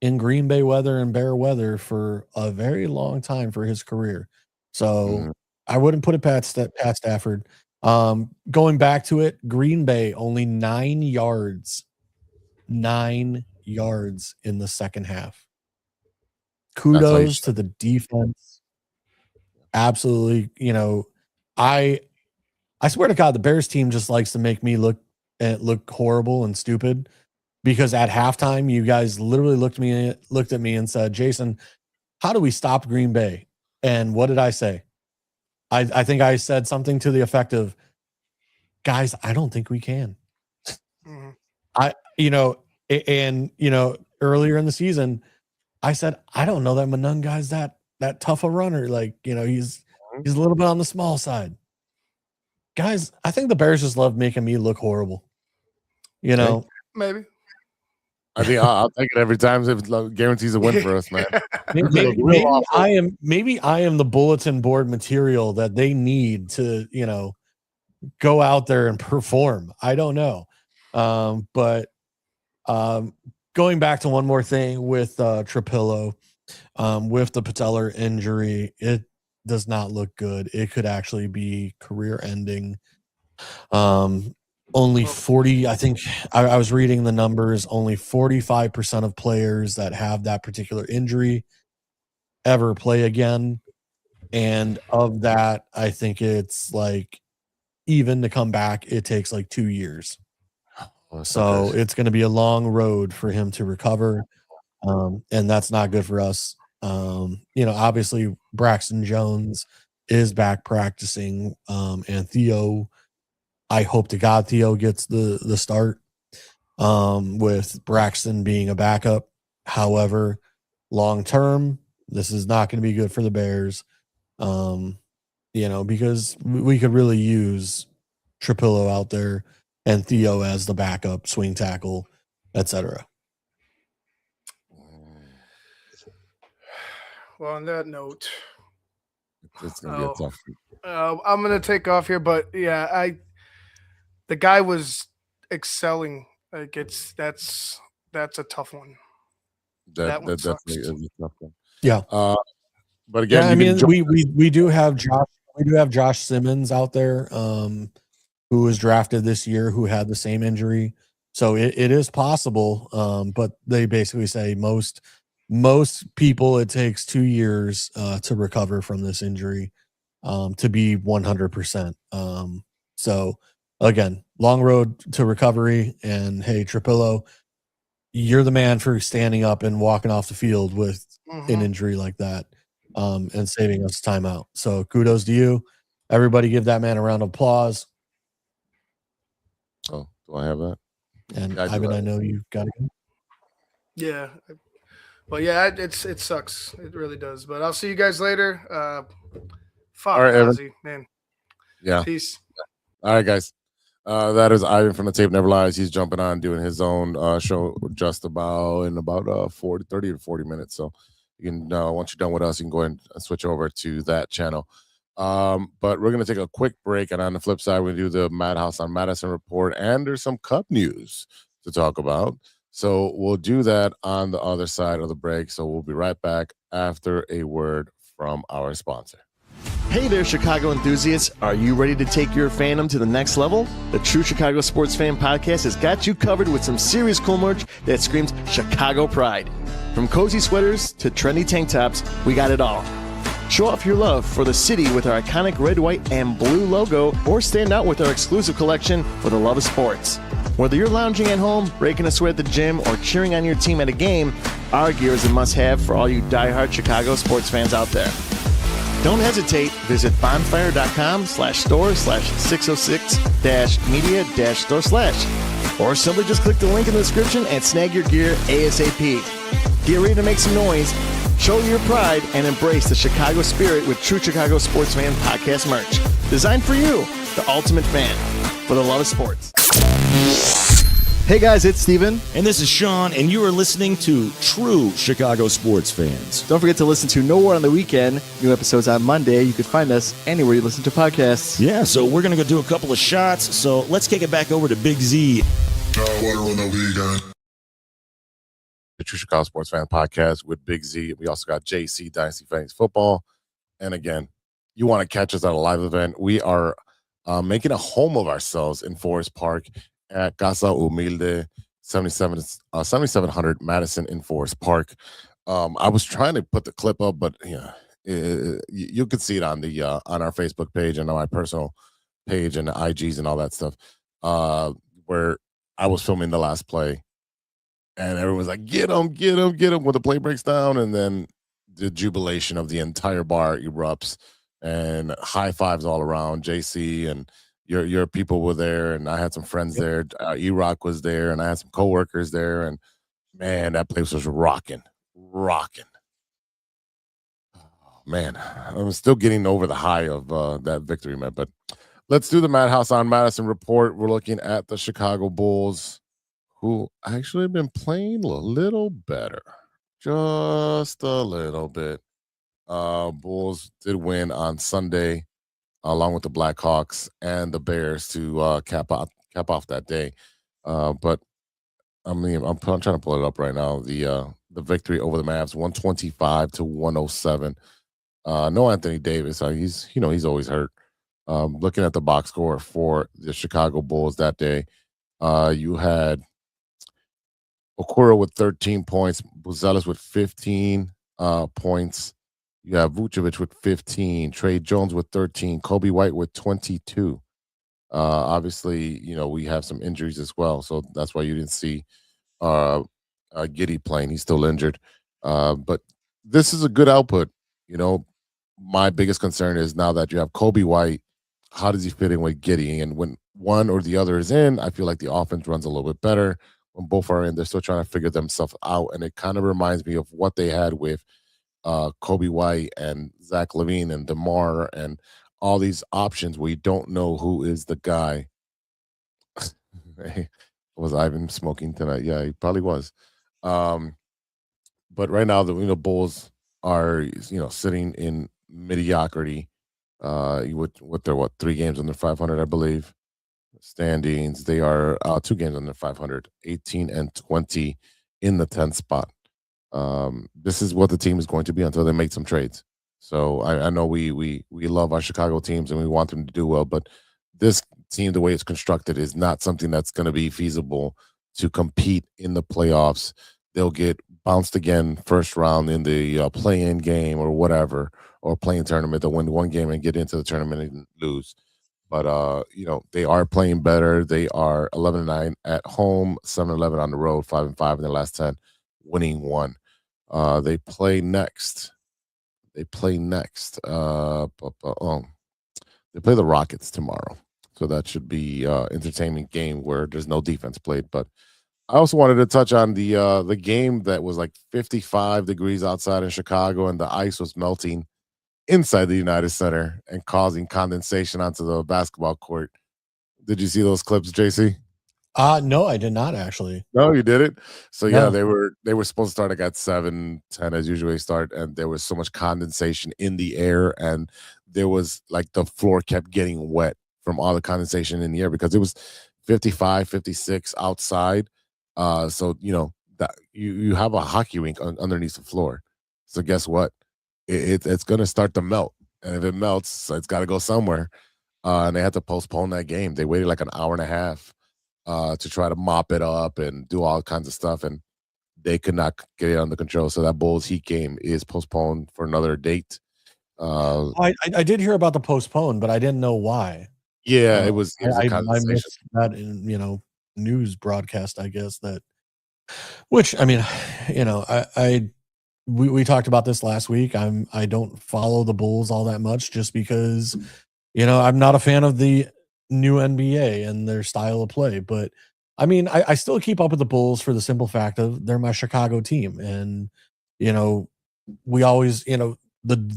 in Green Bay weather and Bear weather for a very long time for his career. So I wouldn't put it past Stafford. Going back to it, Green Bay only 9 yards. 9 yards in the second half. Kudos to the defense. absolutely, I swear to God, the Bears team just likes to make me look horrible and stupid, because at halftime, you guys literally looked at me and said, Jason, how do we stop Green Bay? And what did I say? I think I said something to the effect of, guys, I don't think we can. Mhm. Earlier in the season, I said, I don't know that Manung guy's that tough a runner. Like, he's a little bit on the small side. Guys, I think the Bears just love making me look horrible. Maybe. I think I'll take it every time. If it guarantees a win for us, man. Maybe I am the bulletin board material that they need to, go out there and perform. I don't know. But going back to one more thing with Trapillo, with the patellar injury, it does not look good. It could actually be career ending. Only 40, I think I was reading the numbers, only 45% of players that have that particular injury ever play again. And of that, I think it's like, even to come back, it takes like 2 years. So it's going to be a long road for him to recover. And that's not good for us. Obviously Braxton Jones is back practicing, and Theo, I hope to God Theo gets the start, with Braxton being a backup. However, long term, this is not going to be good for the Bears, because we could really use Trapillo out there and Theo as the backup swing tackle, etc. Well, on that note, It's gonna be a tough. I'm gonna take off here, but yeah, the guy was excelling. Like that's a tough one. That one sucks. definitely is a tough one. Yeah. But again, I mean, we do have Josh Simmons out there, who was drafted this year, who had the same injury. So it is possible. But they basically say most people, it takes 2 years to recover from this injury, to be 100%. So again, long road to recovery. And hey, Trapillo, you're the man for standing up and walking off the field with an injury like that, and saving us time out. So kudos to you. Everybody give that man a round of applause. Oh, do I have that? And Ivan, I know you got it. Yeah. Well, yeah, it sucks. It really does. But I'll see you guys later. Fuck, all right, Ozzy, man. Yeah. Peace. All right, guys. That is Ivan from the Tape Never Lies. He's jumping on doing his own show just about in about 30 to 40 minutes. So you can once you're done with us, you can go ahead and switch over to that channel. But we're going to take a quick break, and on the flip side, we do the Madhouse on Madison report, and there's some Cup news to talk about. So we'll do that on the other side of the break. So we'll be right back after a word from our sponsor. Hey there, Chicago enthusiasts. Are you ready to take your fandom to the next level? The True Chicago Sports Fan Podcast has got you covered with some serious cool merch that screams Chicago pride. From cozy sweaters to trendy tank tops, we got it all. Show off your love for the city with our iconic red, white, and blue logo, or stand out with our exclusive collection for the love of sports. Whether you're lounging at home, breaking a sweat at the gym, or cheering on your team at a game, our gear is a must-have for all you diehard Chicago sports fans out there. Don't hesitate. Visit bonfire.com/store/606-media-store/, or simply just click the link in the description and snag your gear ASAP. Get ready to make some noise, show your pride, and embrace the Chicago spirit with True Chicago Sports Fan Podcast merch. Designed for you, the ultimate fan, for the love of sports. Hey guys, it's Steven. And this is Sean, and you are listening to True Chicago Sports Fans. Don't forget to listen to No War on the Weekend. New episodes on Monday. You can find us anywhere you listen to podcasts. Yeah, so we're going to go do a couple of shots. So let's kick it back over to Big Z. The True Chicago Sports Fan Podcast with Big Z. We also got JC, Dynasty Fantasy Football. And again, you want to catch us at a live event. We are making a home of ourselves in Forest Park at Casa Humilde, 7700 Madison in Forest Park. I was trying to put the clip up, but yeah, you could see it on the on our Facebook page and on my personal page and the IGs and all that stuff. Where I was filming the last play, and everyone's like, "Get him, get him, get him!" When the play breaks down, and then the jubilation of the entire bar erupts, and high fives all around. JC and your people were there, and I had some friends there. E-Rock was there, and I had some coworkers there, and man, that place was rocking. Man, I'm still getting over the high of that victory, man. But let's do the Madhouse on Madison report. We're looking at the Chicago Bulls, who actually have been playing a little better, just a little bit. Bulls did win on Sunday, along with the Blackhawks and the Bears to cap off that day. But I mean, I'm trying to pull it up right now. The victory over the Mavs, 125-107. No Anthony Davis. He's always hurt. Looking at the box score for the Chicago Bulls that day, you had Okoro with 13 points, Buzelis with 15 points. You have Vucevic with 15, Trey Jones with 13, Kobe White with 22. Obviously, we have some injuries as well, so that's why you didn't see Giddey playing. He's still injured. But this is a good output. My biggest concern is now that you have Kobe White, how does he fit in with Giddey? And when one or the other is in, I feel like the offense runs a little bit better. When both are in, they're still trying to figure themselves out. And it kind of reminds me of what they had with Kobe White and Zach LaVine and DeMar and all these options where you don't know who is the guy. Was Ivan smoking tonight? Yeah, he probably was. But right now, the Bulls are sitting in mediocrity. With their 3 games under 500, I believe. Standings, they are 2 games under 500, 18-20 in the 10th spot. This is what the team is going to be until they make some trades. So I know we love our Chicago teams and we want them to do well, but this team, the way it's constructed, is not something that's going to be feasible to compete in the playoffs. They'll get bounced again first round in the play-in game or whatever, or playing tournament. They'll win one game and get into the tournament and lose. But they are playing better. They are 11-9 at home, 7-11 on the road, 5-5 in the last 10, winning 1. They play next. They play the Rockets tomorrow. So that should be entertaining game where there's no defense played. But I also wanted to touch on the game that was like 55 degrees outside in Chicago, and the ice was melting inside the United Center and causing condensation onto the basketball court. Did you see those clips, JC? No, I did not actually. No, you did it. So yeah, No. they were supposed to start like at 7:10 as usually start, and there was so much condensation in the air, and there was like the floor kept getting wet from all the condensation in the air because it was 55, 56 outside. So that you have a hockey rink underneath the floor. So guess what? It's going to start to melt, and if it melts, it's got to go somewhere. And they had to postpone that game. They waited like an hour and a half to try to mop it up and do all kinds of stuff, and they could not get it under control. So that Bulls Heat game is postponed for another date. I did hear about the postpone, but I didn't know why. Yeah, it was a I condensation. missed that in news broadcast, I guess, that, which I mean, we talked about this last week. I don't follow the Bulls all that much just because I'm not a fan of the new NBA and their style of play, but I mean, I still keep up with the Bulls for the simple fact of they're my Chicago team, and we always the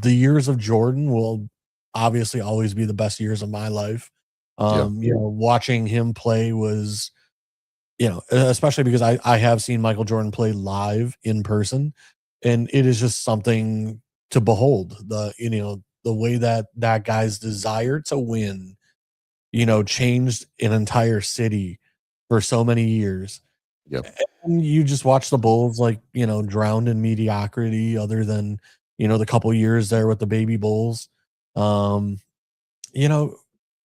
years of Jordan will obviously always be the best years of my life. Watching him play was, especially because I have seen Michael Jordan play live in person, and it is just something to behold. The way that guy's desire to win, changed an entire city for so many years. Yep. And you just watch the Bulls drowned in mediocrity other than, the couple years there with the baby Bulls.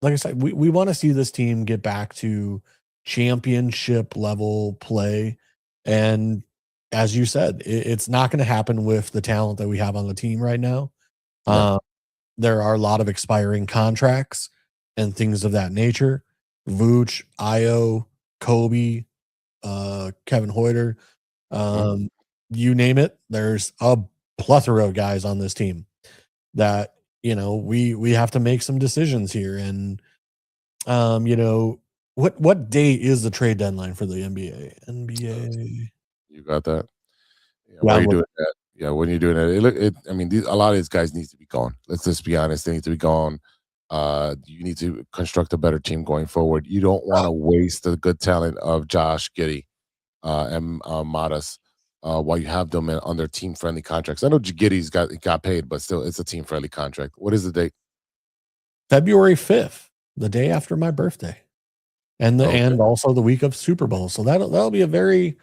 Like I said, we want to see this team get back to championship level play. And as you said, it's not going to happen with the talent that we have on the team right now. Yeah. There are a lot of expiring contracts and things of that nature. Vooch, Io, Kobe, Kevin Hoyter, you name it. There's a plethora of guys on this team that, we have to make some decisions here. And, what day is the trade deadline for the NBA? NBA. You got that? Yeah, Yeah, why are I'm you doing that? Yeah, when you're doing it, I mean, a lot of these guys need to be gone. Let's just be honest; they need to be gone. You need to construct a better team going forward. You don't want to waste the good talent of Josh Giddey and Matas while you have them on their team-friendly contracts. I know Giddey's got paid, but still, it's a team-friendly contract. What is the date? February 5th, the day after my birthday, and also the week of Super Bowl. So that'll be a very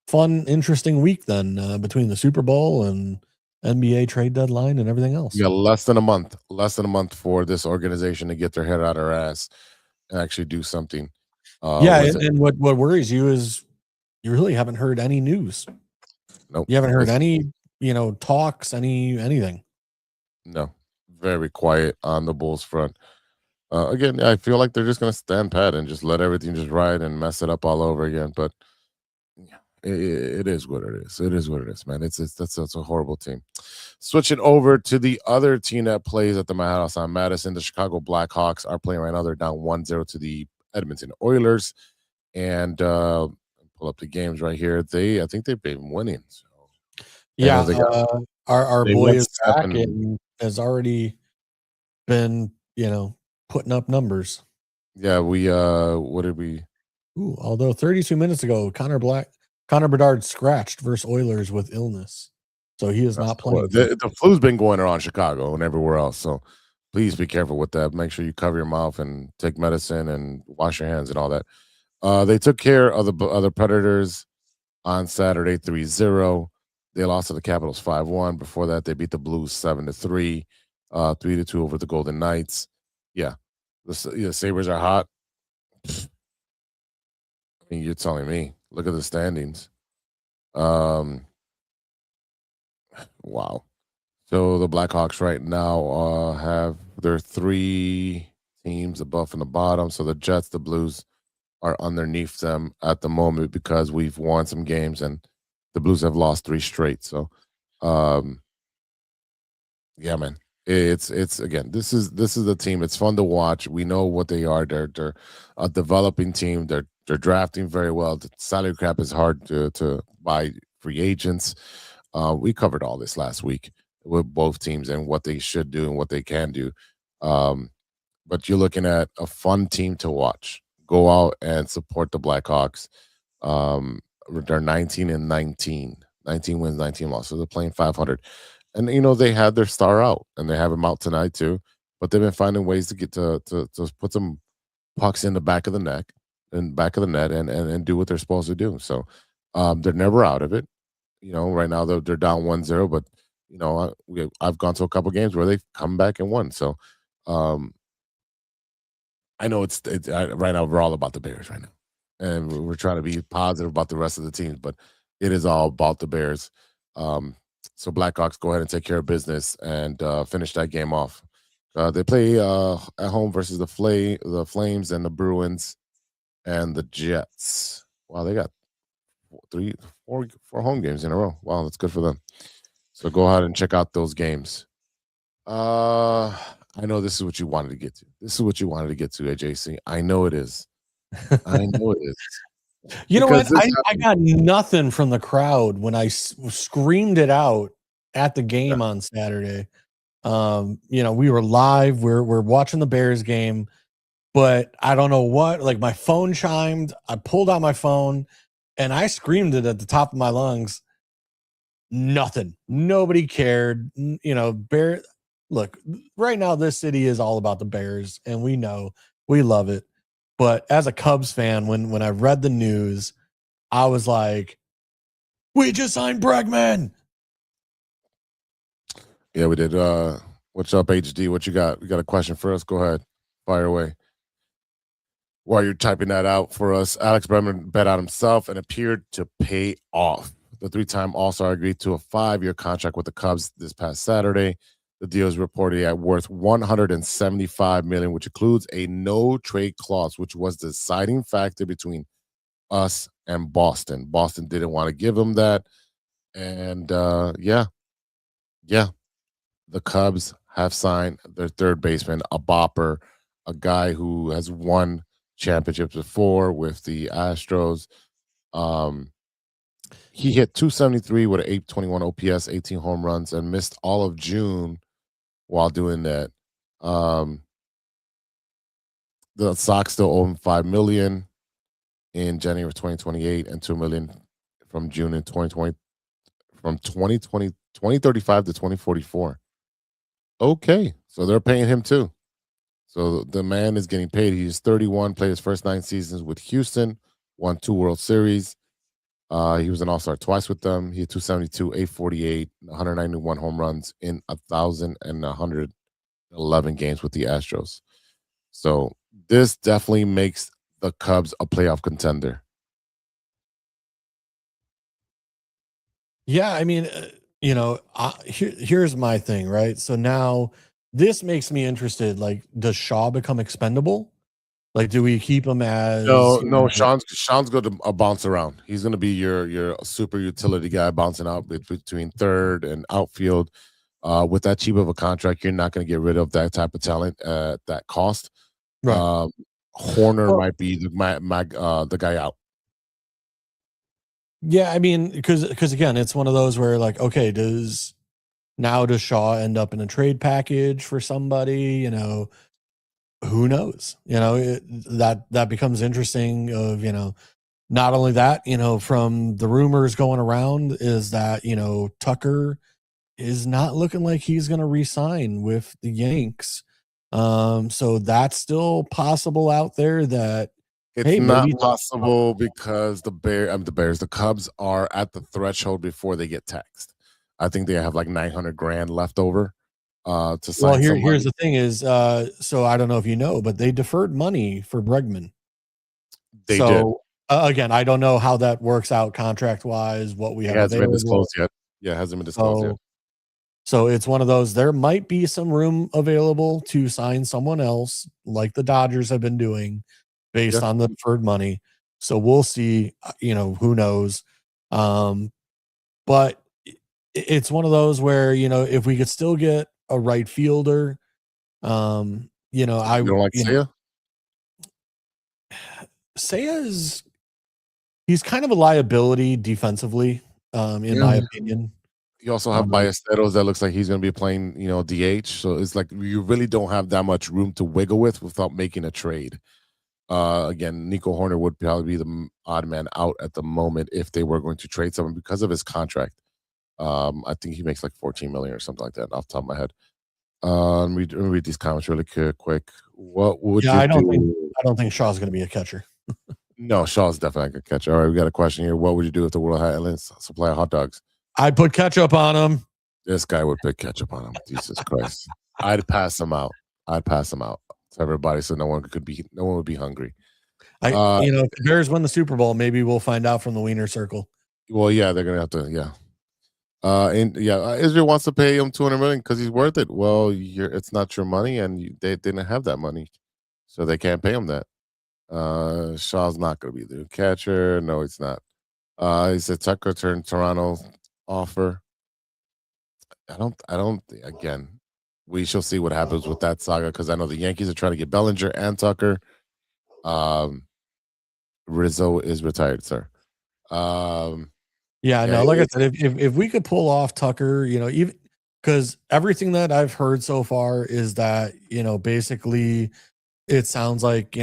fun, interesting week then between the Super Bowl and NBA trade deadline and everything else. Yeah, less than a month for this organization to get their head out of their ass and actually do something. And what worries you is you really haven't heard any news. Nope. You haven't heard any, talks, anything. No, very quiet on the Bulls front. Again, I feel like they're just going to stand pat and just let everything just ride and mess it up all over again. But it is what it is. It is what it is, man. That's a horrible team. Switching over to the other team that plays at the House on Madison, the Chicago Blackhawks are playing right now. They're down 1-0 to the Edmonton Oilers. And pull up the games right here. I think they've been winning. So. Yeah, our boy is back and has already been, putting up numbers. Yeah, what did we? Ooh, although 32 minutes ago, Connor Bedard scratched versus Oilers with illness, so he is not playing. The flu's been going around Chicago and everywhere else, so please be careful with that. Make sure you cover your mouth and take medicine and wash your hands and all that. They took care of the Predators on Saturday 3-0. They lost to the Capitals 5-1. Before that, they beat the Blues 7-3, 3-2 over the Golden Knights. Yeah, the Sabres are hot. I mean, you're telling me. Look at the standings. Wow. So the Blackhawks right now have their 3 teams above and the bottom. So the Jets, the Blues are underneath them at the moment because we've won some games and the Blues have lost 3 straight. So, yeah, man. It's again. This is the team. It's fun to watch. We know what they are. They're a developing team. They're drafting very well. The salary cap is hard to buy free agents. We covered all this last week with both teams and what they should do and what they can do. But you're looking at a fun team to watch. Go out and support the Blackhawks. They're 19-19, 19 wins, 19 losses. They're playing 500. And, they had their star out, and they have him out tonight too. But they've been finding ways to get to put some pucks in the back of the net and do what they're supposed to do. So they're never out of it. Right now they're down 1-0, but, I've gone to a couple games where they've come back and won. So I know it's right now we're all about the Bears right now. And we're trying to be positive about the rest of the teams, but it is all about the Bears. So Blackhawks go ahead and take care of business and finish that game off. They play at home versus the Flames and the Bruins and the Jets. Wow, they got 4 home games in a row. Wow, that's good for them. So go ahead and check out those games. I know this is what you wanted to get to. This is what you wanted to get to, AJC. I know it is. I know it is. You know what? I got nothing from the crowd when I screamed it out at the game on Saturday. We were live. We're watching the Bears game, but I don't know what. Like my phone chimed. I pulled out my phone and I screamed it at the top of my lungs. Nothing. Nobody cared. Bear. Look, right now this city is all about the Bears, and we know we love it. But as a Cubs fan, when I read the news, I was like, we just signed Bregman. Yeah, we did. What's up, HD? What you got? You got a question for us? Go ahead. Fire away. While you're typing that out for us, Alex Bregman bet out himself and appeared to pay off. The 3-time All-Star agreed to a 5-year contract with the Cubs this past Saturday. The deal is reported at worth $175 million, which includes a no trade clause, which was the deciding factor between us and Boston. Boston didn't want to give him that, and yeah, the Cubs have signed their third baseman, a bopper, a guy who has won championships before with the Astros. He hit 273 with an 821 OPS, 18 home runs, and missed all of June while doing that. The Sox still owe him $5 million in January of 2028 and $2 million from June in 2020, from 2035 to 2044. Okay, so they're paying him too. So the man is getting paid. He's 31, played his first 9 seasons with Houston, won 2 World Series. He was an all-star twice with them. He had 272, 848, 191 home runs in 1,111 games with the Astros. So this definitely makes the Cubs a playoff contender. Yeah, I mean, here's my thing, right? So now this makes me interested. Like, does Shaw become expendable? Like, do we keep him as No, Sean's going to bounce around. He's going to be your super utility guy bouncing out between third and outfield. With that cheap of a contract, you're not going to get rid of that type of talent at that cost. Right. Horner might be the guy out. Yeah, I mean, because again, it's one of those where like, okay, does Shaw end up in a trade package for somebody? Who knows? That becomes interesting. Of not only that, from the rumors going around is that Tucker is not looking like he's going to re-sign with the Yanks. So that's still possible out there. That It's not possible because the Cubs are at the threshold before they get taxed. I think they have like $900,000 left over to sign. Well, here's the thing is, so I don't know if you know, but they deferred money for Bregman. They did. Again, I don't know how that works out contract wise. What we have hasn't been available. disclosed yet. Yeah, it hasn't been disclosed yet. So it's one of those. There might be some room available to sign someone else, like the Dodgers have been doing, based on the deferred money. So we'll see. Who knows? But it's one of those where if we could still get a right fielder, I you don't like Seiya? Seiya's he's kind of a liability defensively, in my opinion. You also have Ballesteros that looks like he's going to be playing, DH. So it's like you really don't have that much room to wiggle with without making a trade. Again, Nico Horner would probably be the odd man out at the moment if they were going to trade someone because of his contract. I think he makes like $14 million or something like that off the top of my head. Let me read these comments really quick. What would you do? I don't think Shaw's going to be a catcher. No, Shaw's definitely a catcher. All right, we got a question here. What would you do if the World Heartlands supply hot dogs? I'd put ketchup on them. This guy would put ketchup on him. Jesus Christ. I'd pass them out to everybody so no one would be hungry. If the Bears win the Super Bowl, maybe we'll find out from the Wiener Circle. Well, yeah, they're gonna have to, Israel wants to pay him $200 million because he's worth it. Well, it's not your money, and they didn't have that money, so they can't pay him that. Shaw's not gonna be the catcher. No, it's not. He said Tucker turned Toronto offer. I don't. Again, we shall see what happens with that saga because I know the Yankees are trying to get Bellinger and Tucker. Rizzo is retired, sir. Like I said, if we could pull off Tucker, even because everything that I've heard so far is that basically it sounds like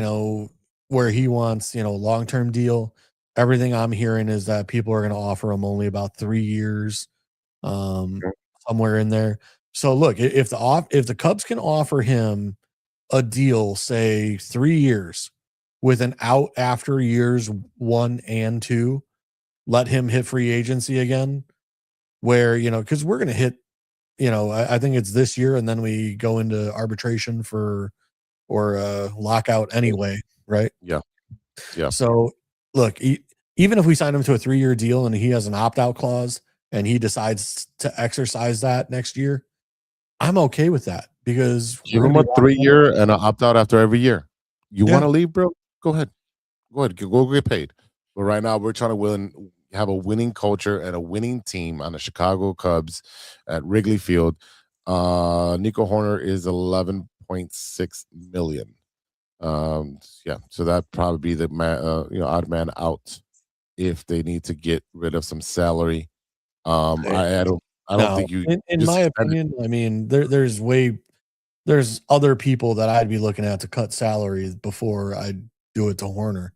where he wants long-term deal. Everything I'm hearing is that people are going to offer him only about 3 years, somewhere in there. So look, if the Cubs can offer him a deal, say 3 years with an out after years 1 and 2, let him hit free agency again, where because we're going to hit, I think it's this year, and then we go into arbitration or lockout anyway, right? Yeah. So look, even if we sign him to a 3-year deal and he has an opt-out clause and he decides to exercise that next year, I'm okay with that because Give we're him gonna a be locked in. 3-year and an opt out after every year. You Yeah. want to leave, bro? Go ahead. Go get paid. But right now, we're trying to have a winning culture and a winning team on the Chicago Cubs at Wrigley Field. Nico Horner is 11.6 million. So that probably be the odd man out if they need to get rid of some salary. I don't think you. In my opinion, I mean, there's other people that I'd be looking at to cut salaries before I'd do it to Horner.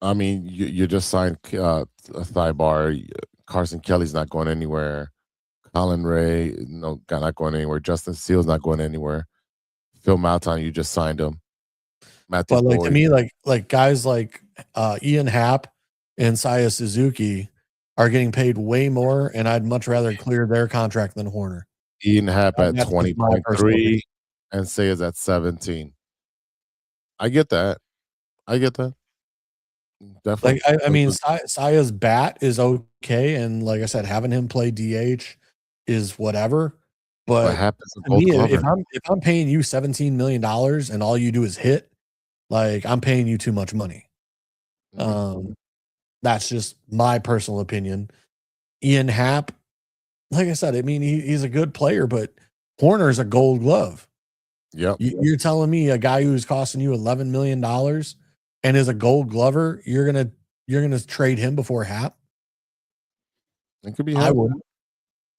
I mean, you just signed a Thibaut. Carson Kelly's not going anywhere. Colin Ray, not going anywhere. Justin Seal's not going anywhere. Phil Malton, you just signed him. Matthew But like Boyd. to me, like guys like Ian Happ and Saya Suzuki are getting paid way more, and I'd much rather clear their contract than Horner. Ian Happ at That's just my personal 20.3 opinion. and Sayers at 17. I get that. Definitely. Like I mean, Saya's bat is okay, and like I said, having him play DH is whatever. What But happens to to Gold me, Glover? if I'm paying you $17 million and all you do is hit, like I'm paying you too much money. That's just my personal opinion. Ian Happ, like I said, I mean he's a good player, but Horner's a Gold Glove. Yep. You're telling me a guy who's costing you $11 million and is a Gold Glover, you're gonna trade him before Happ? It could be I Happ. would.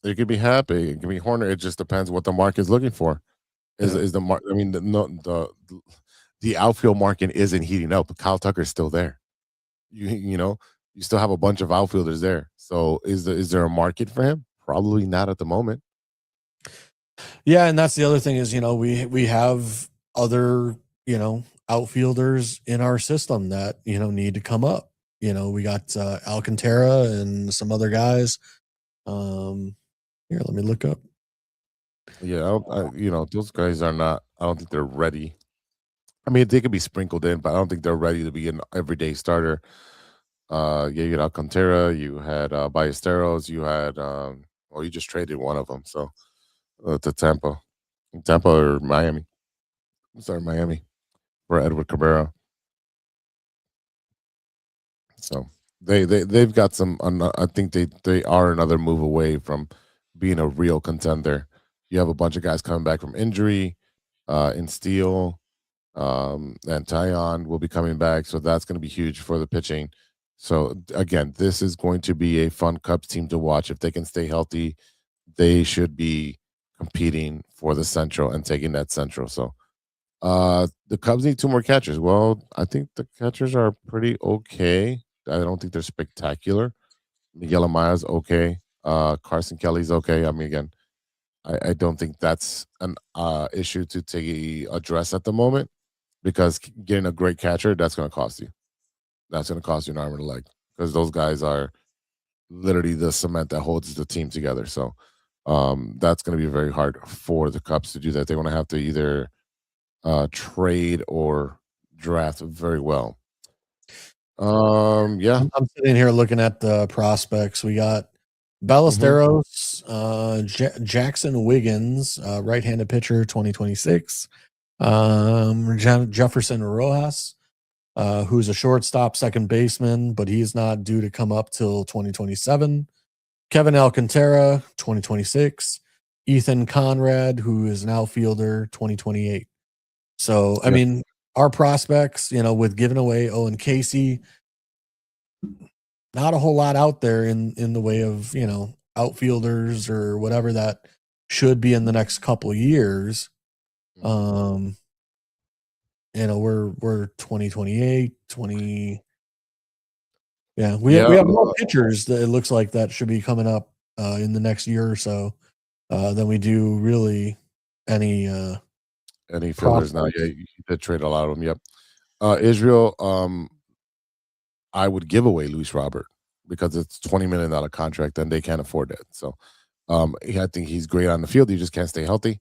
It could be Happ. It could be Horner. It just depends what the market is looking for. Is the market? I mean, the outfield market isn't heating up. Kyle Tucker's still there. You still have a bunch of outfielders there. So is there a market for him? Probably not at the moment. Yeah, and that's the other thing is, we have other, outfielders in our system that, need to come up. We got Alcantara and some other guys. Here, let me look up. Yeah, those guys are not. I don't think they're ready. I mean, they could be sprinkled in, but I don't think they're ready to be an everyday starter. You had Alcantara, you had Ballesteros, you had you just traded one of them, so to Tampa or Miami. I'm sorry, Miami for Edward Cabrera. So they've got some. I think they are another move away from being a real contender. You have a bunch of guys coming back from injury, in Steele, and Tyon will be coming back, so that's going to be huge for the pitching. So again, this is going to be a fun Cubs team to watch. If they can stay healthy, they should be competing for the Central and taking that Central. So the Cubs need 2 more catchers. Well, I think the catchers are pretty okay. I don't think they're spectacular. Miguel Amaya's okay. Carson Kelly's okay. I mean, again, I don't think that's an issue to address at the moment, because getting a great catcher, that's going to cost you. That's going to cost you an arm and a leg, because those guys are literally the cement that holds the team together. So that's going to be very hard for the Cubs to do that. They're going to have to either trade or draft very well. Yeah. I'm sitting here looking at the prospects. We got Ballesteros, Jackson Wiggins, right-handed pitcher, 2026. Jefferson Rojas, who's a shortstop, second baseman, but he's not due to come up till 2027. Kevin Alcantara, 2026. Ethan Conrad, who is an outfielder, 2028. So, I mean, our prospects, with giving away Owen Casey, not a whole lot out there in the way of, outfielders or whatever that should be in the next couple of years. We're 2028, 20. Yeah, we have more pitchers that it looks like that should be coming up in the next year or so than we do really any fielders now. Yeah, you did trade a lot of them. Yep. Israel, I would give away Luis Robert because it's $20 million contract and they can't afford that. So I think he's great on the field. He just can't stay healthy.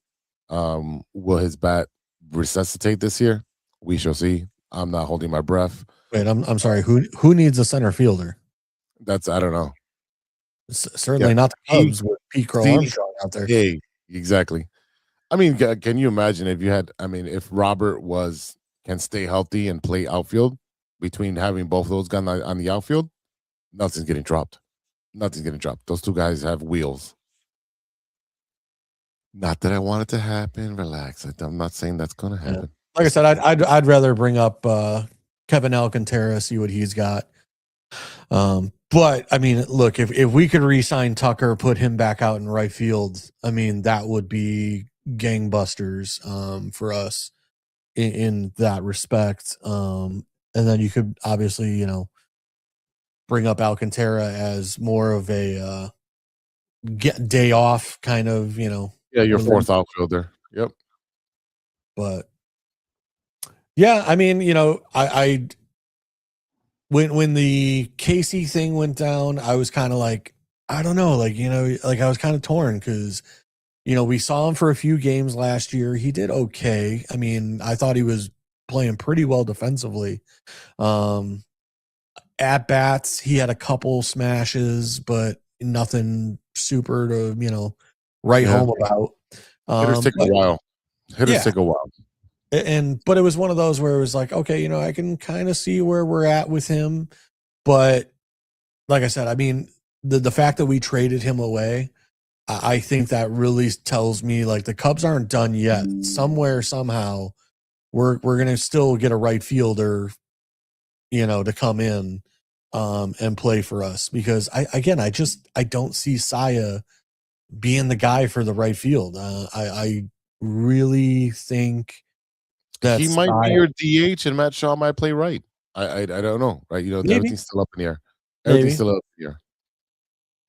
Will his bat resuscitate this year? We shall see. I'm not holding my breath. Wait, I'm sorry. Who needs a center fielder? I don't know. Certainly not the Cubs with Pete Crow Armstrong out there. Hey, Exactly. I mean, can you imagine if you had? I mean, if Robert can stay healthy and play outfield between having both of those guys on the outfield, nothing's getting dropped. Nothing's getting dropped. Those two guys have wheels. Not that I want it to happen. Relax. I'm not saying that's going to happen. Like I said, I'd rather bring up Kevin Alcantara, see what he's got. But I mean, look, if we could re-sign Tucker, put him back out in right field, I mean, that would be gangbusters for us in that respect. And then you could obviously, bring up Alcantara as more of a get day off kind of, Yeah, your fourth outfielder. Yep. But yeah, I mean, I when the Casey thing went down, I was kind of like, I don't know, like, I was kind of torn because, we saw him for a few games last year. He did okay. I mean, I thought he was playing pretty well defensively. At bats, he had a couple smashes, but nothing super to, write home about. Hitters take a while. Take a while. But it was one of those where it was like, okay, I can kind of see where we're at with him. But like I said, I mean, the fact that we traded him away, I think that really tells me like the Cubs aren't done yet. Somewhere, somehow, we're gonna still get a right fielder, to come in and play for us. Because I don't see Saya being the guy for the right field. I really think that he might be your DH and Matt Shaw might play right. I don't know, right? Everything's still up in the air. Everything's still up in the air.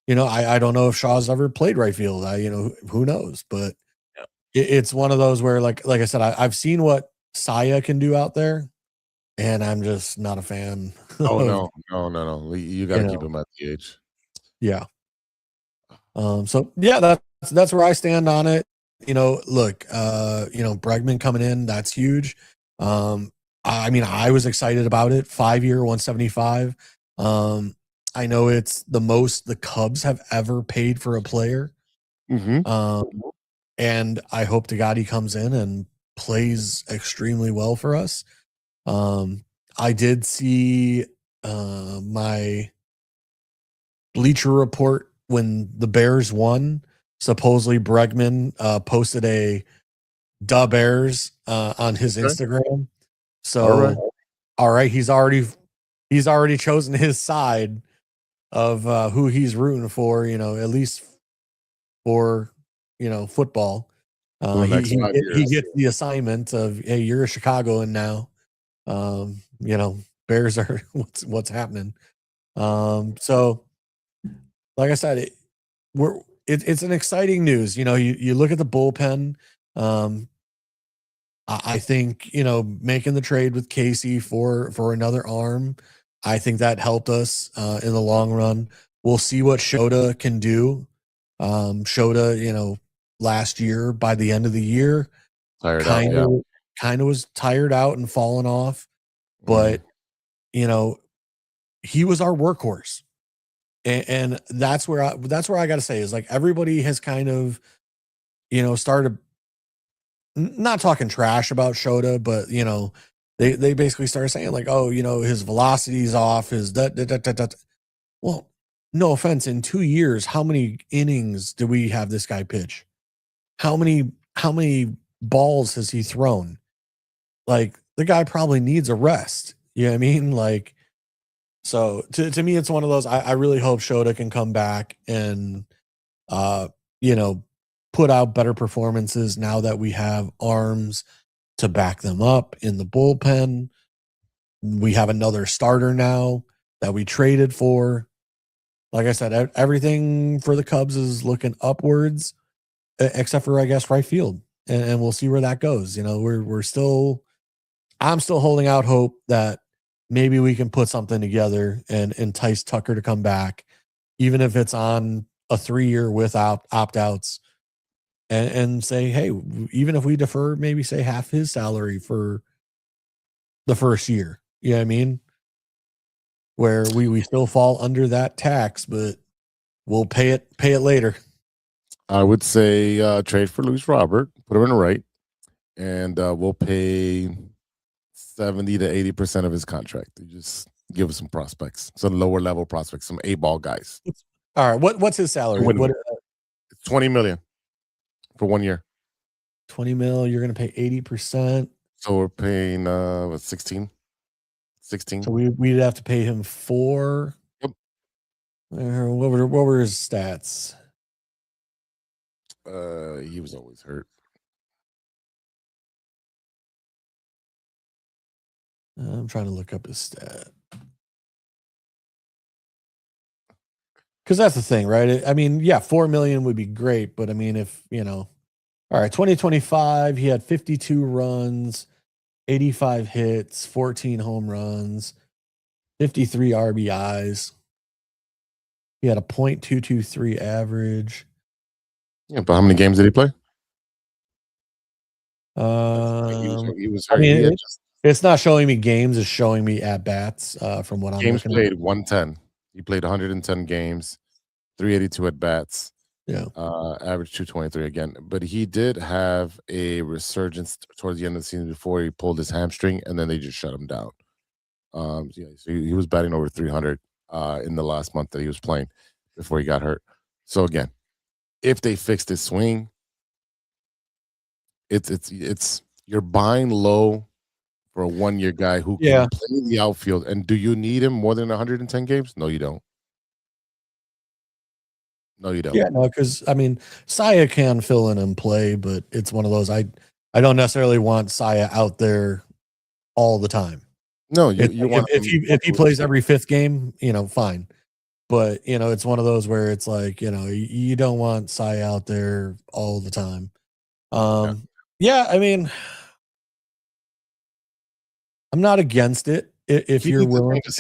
I don't know if Shaw's ever played right field. Who knows? But it's one of those where, like I said, I've seen what Saya can do out there, and I'm just not a fan. Oh no! You got to keep him at DH. Yeah. So yeah, that's where I stand on it. Look, Bregman coming in, that's huge. I mean, I was excited about it. 5-year, 175. I know it's the most the Cubs have ever paid for a player. Mm-hmm. And I hope to God he comes in and plays extremely well for us. I did see my Bleacher Report when the Bears won. Supposedly Bregman posted a "Da Bears" on his Instagram. So, all right, he's already chosen his side of who he's rooting for. At least for football. He gets the assignment of, hey, you're a Chicagoan now. Bears are what's happening. So, like I said, it's an exciting news. You look at the bullpen. I think making the trade with Casey for another arm, I think that helped us in the long run. We'll see what Shota can do. Shota, last year by the end of the year, kind of was tired out and fallen off, but he was our workhorse. And that's where I got to say is like everybody has kind of, started not talking trash about Shota, but they basically started saying like, oh, his velocity's off, his well, no offense, in 2 years, how many innings do we have this guy pitch? How many balls has he thrown? Like the guy probably needs a rest. You know what I mean? Like, so to me, it's one of those, I really hope Shota can come back and, put out better performances now that we have arms to back them up in the bullpen. We have another starter now that we traded for. Like I said, everything for the Cubs is looking upwards, except for, I guess, right field. And we'll see where that goes. I'm still holding out hope that maybe we can put something together and entice Tucker to come back, even if it's on a 3-year without opt-outs, and say, hey, even if we defer, maybe say half his salary for the first year. You know what I mean? Where we still fall under that tax, but we'll pay it later. I would say trade for Luis Robert, put him in the right, and we'll pay 70 to 80% of his contract. You just give us some prospects, some lower level prospects, some A-ball guys. All right. What's his salary? Win-win. What It's $20 million for 1 year. 20 mil? You're gonna pay 80%. So we're paying 16. So we'd have to pay him 4. Yep. What were his stats? He was always hurt. I'm trying to look up his stat. Because that's the thing, right? I mean, yeah, 4 million would be great, but I mean, if all right, 2025, he had 52 runs, 85 hits, 14 home runs, 53 RBIs. He had a .223 average. Yeah, but how many games did he play? He was I hurt. mean, it's not showing me games; it's showing me at bats. From what I'm games looking played, at. 110. He played 110 games, 382 at bats. Yeah. Average 223 again. But he did have a resurgence towards the end of the season before he pulled his hamstring, and then they just shut him down. So he was batting over 300 in the last month that he was playing before he got hurt. So again, if they fixed his swing, it's you're buying low for a 1 year guy who can play the outfield. And do you need him more than 110 games? No, you don't. No, you don't. Yeah, no, because I mean, Saya can fill in and play, but it's one of those I don't necessarily want Saya out there all the time. No, you want if he plays every 5th game, fine. But it's one of those where it's like you don't want Saya out there all the time. Yeah, I mean, I'm not against it if you're willing to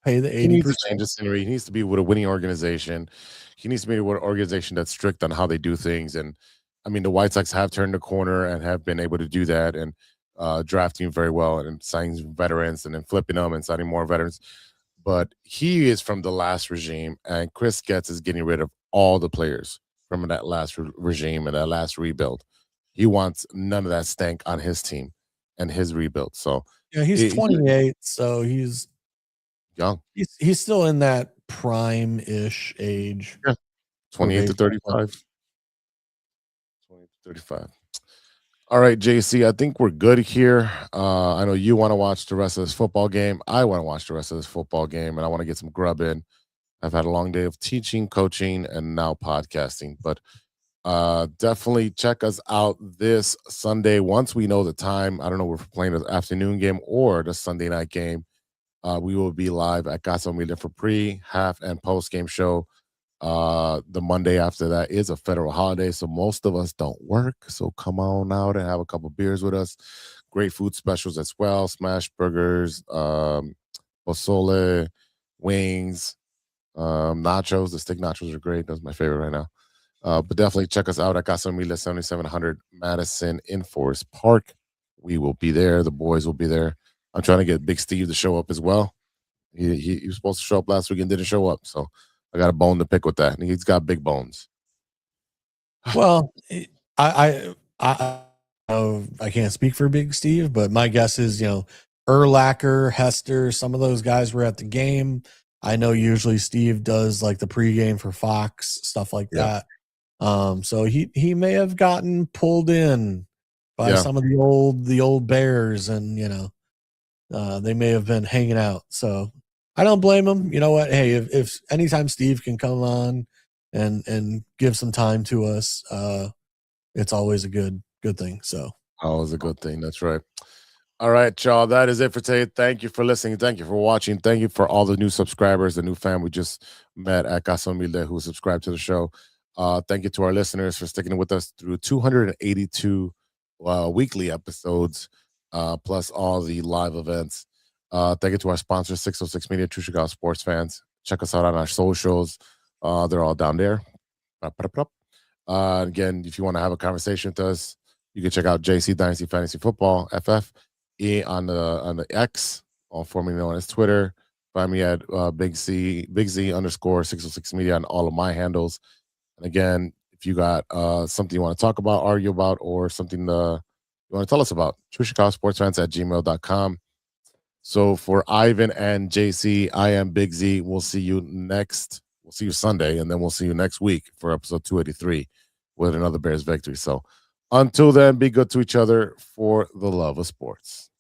pay the 80%. He needs to be with a winning organization. He needs to be with an organization that's strict on how they do things. And I mean, the White Sox have turned the corner and have been able to do that and drafting very well and signing veterans and then flipping them and signing more veterans. But he is from the last regime, and Chris Getz is getting rid of all the players from that last regime and that last rebuild. He wants none of that stank on his team and his rebuild. So yeah, he's 28, so he's young. He's still in that prime-ish age. Yeah. 28 to 35. 20 to 35. All right, JC, I think we're good here. I know you want to watch the rest of this football game. I want to watch the rest of this football game, and I want to get some grub in. I've had a long day of teaching, coaching, and now podcasting. But definitely check us out this Sunday once we know the time. I don't know if we're playing the afternoon game or the Sunday night game. We will be live at Casa Humilde for pre, half, and post-game show. The Monday after that is a federal holiday, so most of us don't work. So come on out and have a couple beers with us. Great food specials as well: smash burgers, pozole, wings, nachos. The stick nachos are great. That's my favorite right now. But definitely check us out at Casa Humilde, 7700 Madison in Forest Park. We will be there. The boys will be there. I'm trying to get Big Steve to show up as well. He was supposed to show up last week and didn't show up, so I got a bone to pick with that. And he's got big bones. Well, I can't speak for Big Steve, but my guess is, Urlacher, Hester, some of those guys were at the game. I know usually Steve does like the pregame for Fox, stuff like that. So he may have gotten pulled in by some of the old Bears, and they may have been hanging out. So I don't blame him. You know what? Hey, if anytime Steve can come on and give some time to us, it's always a good thing. So always a good thing. That's right. All right, y'all. That is it for today. Thank you for listening. Thank you for watching. Thank you for all the new subscribers, the new fan we just met at Casa Humilde who subscribed to the show. Thank you to our listeners for sticking with us through 282 weekly episodes, plus all the live events. Thank you to our sponsor, 606 Media, True Chicago Sports Fans. Check us out on our socials. They're all down there. Again, if you want to have a conversation with us, you can check out JC Dynasty Fantasy Football, FF, on the X, formerly known as Twitter. Find me at Big Z _606 Media on all of my handles. And again, if If you got something you want to talk about, argue about, or something you want to tell us about, TrueChicagoSportsFans@gmail.com. So for Ivan and JC, I am Big Z. We'll see you Sunday, and then we'll see you next week for episode 283 with another Bears victory. So until then, be good to each other for the love of sports.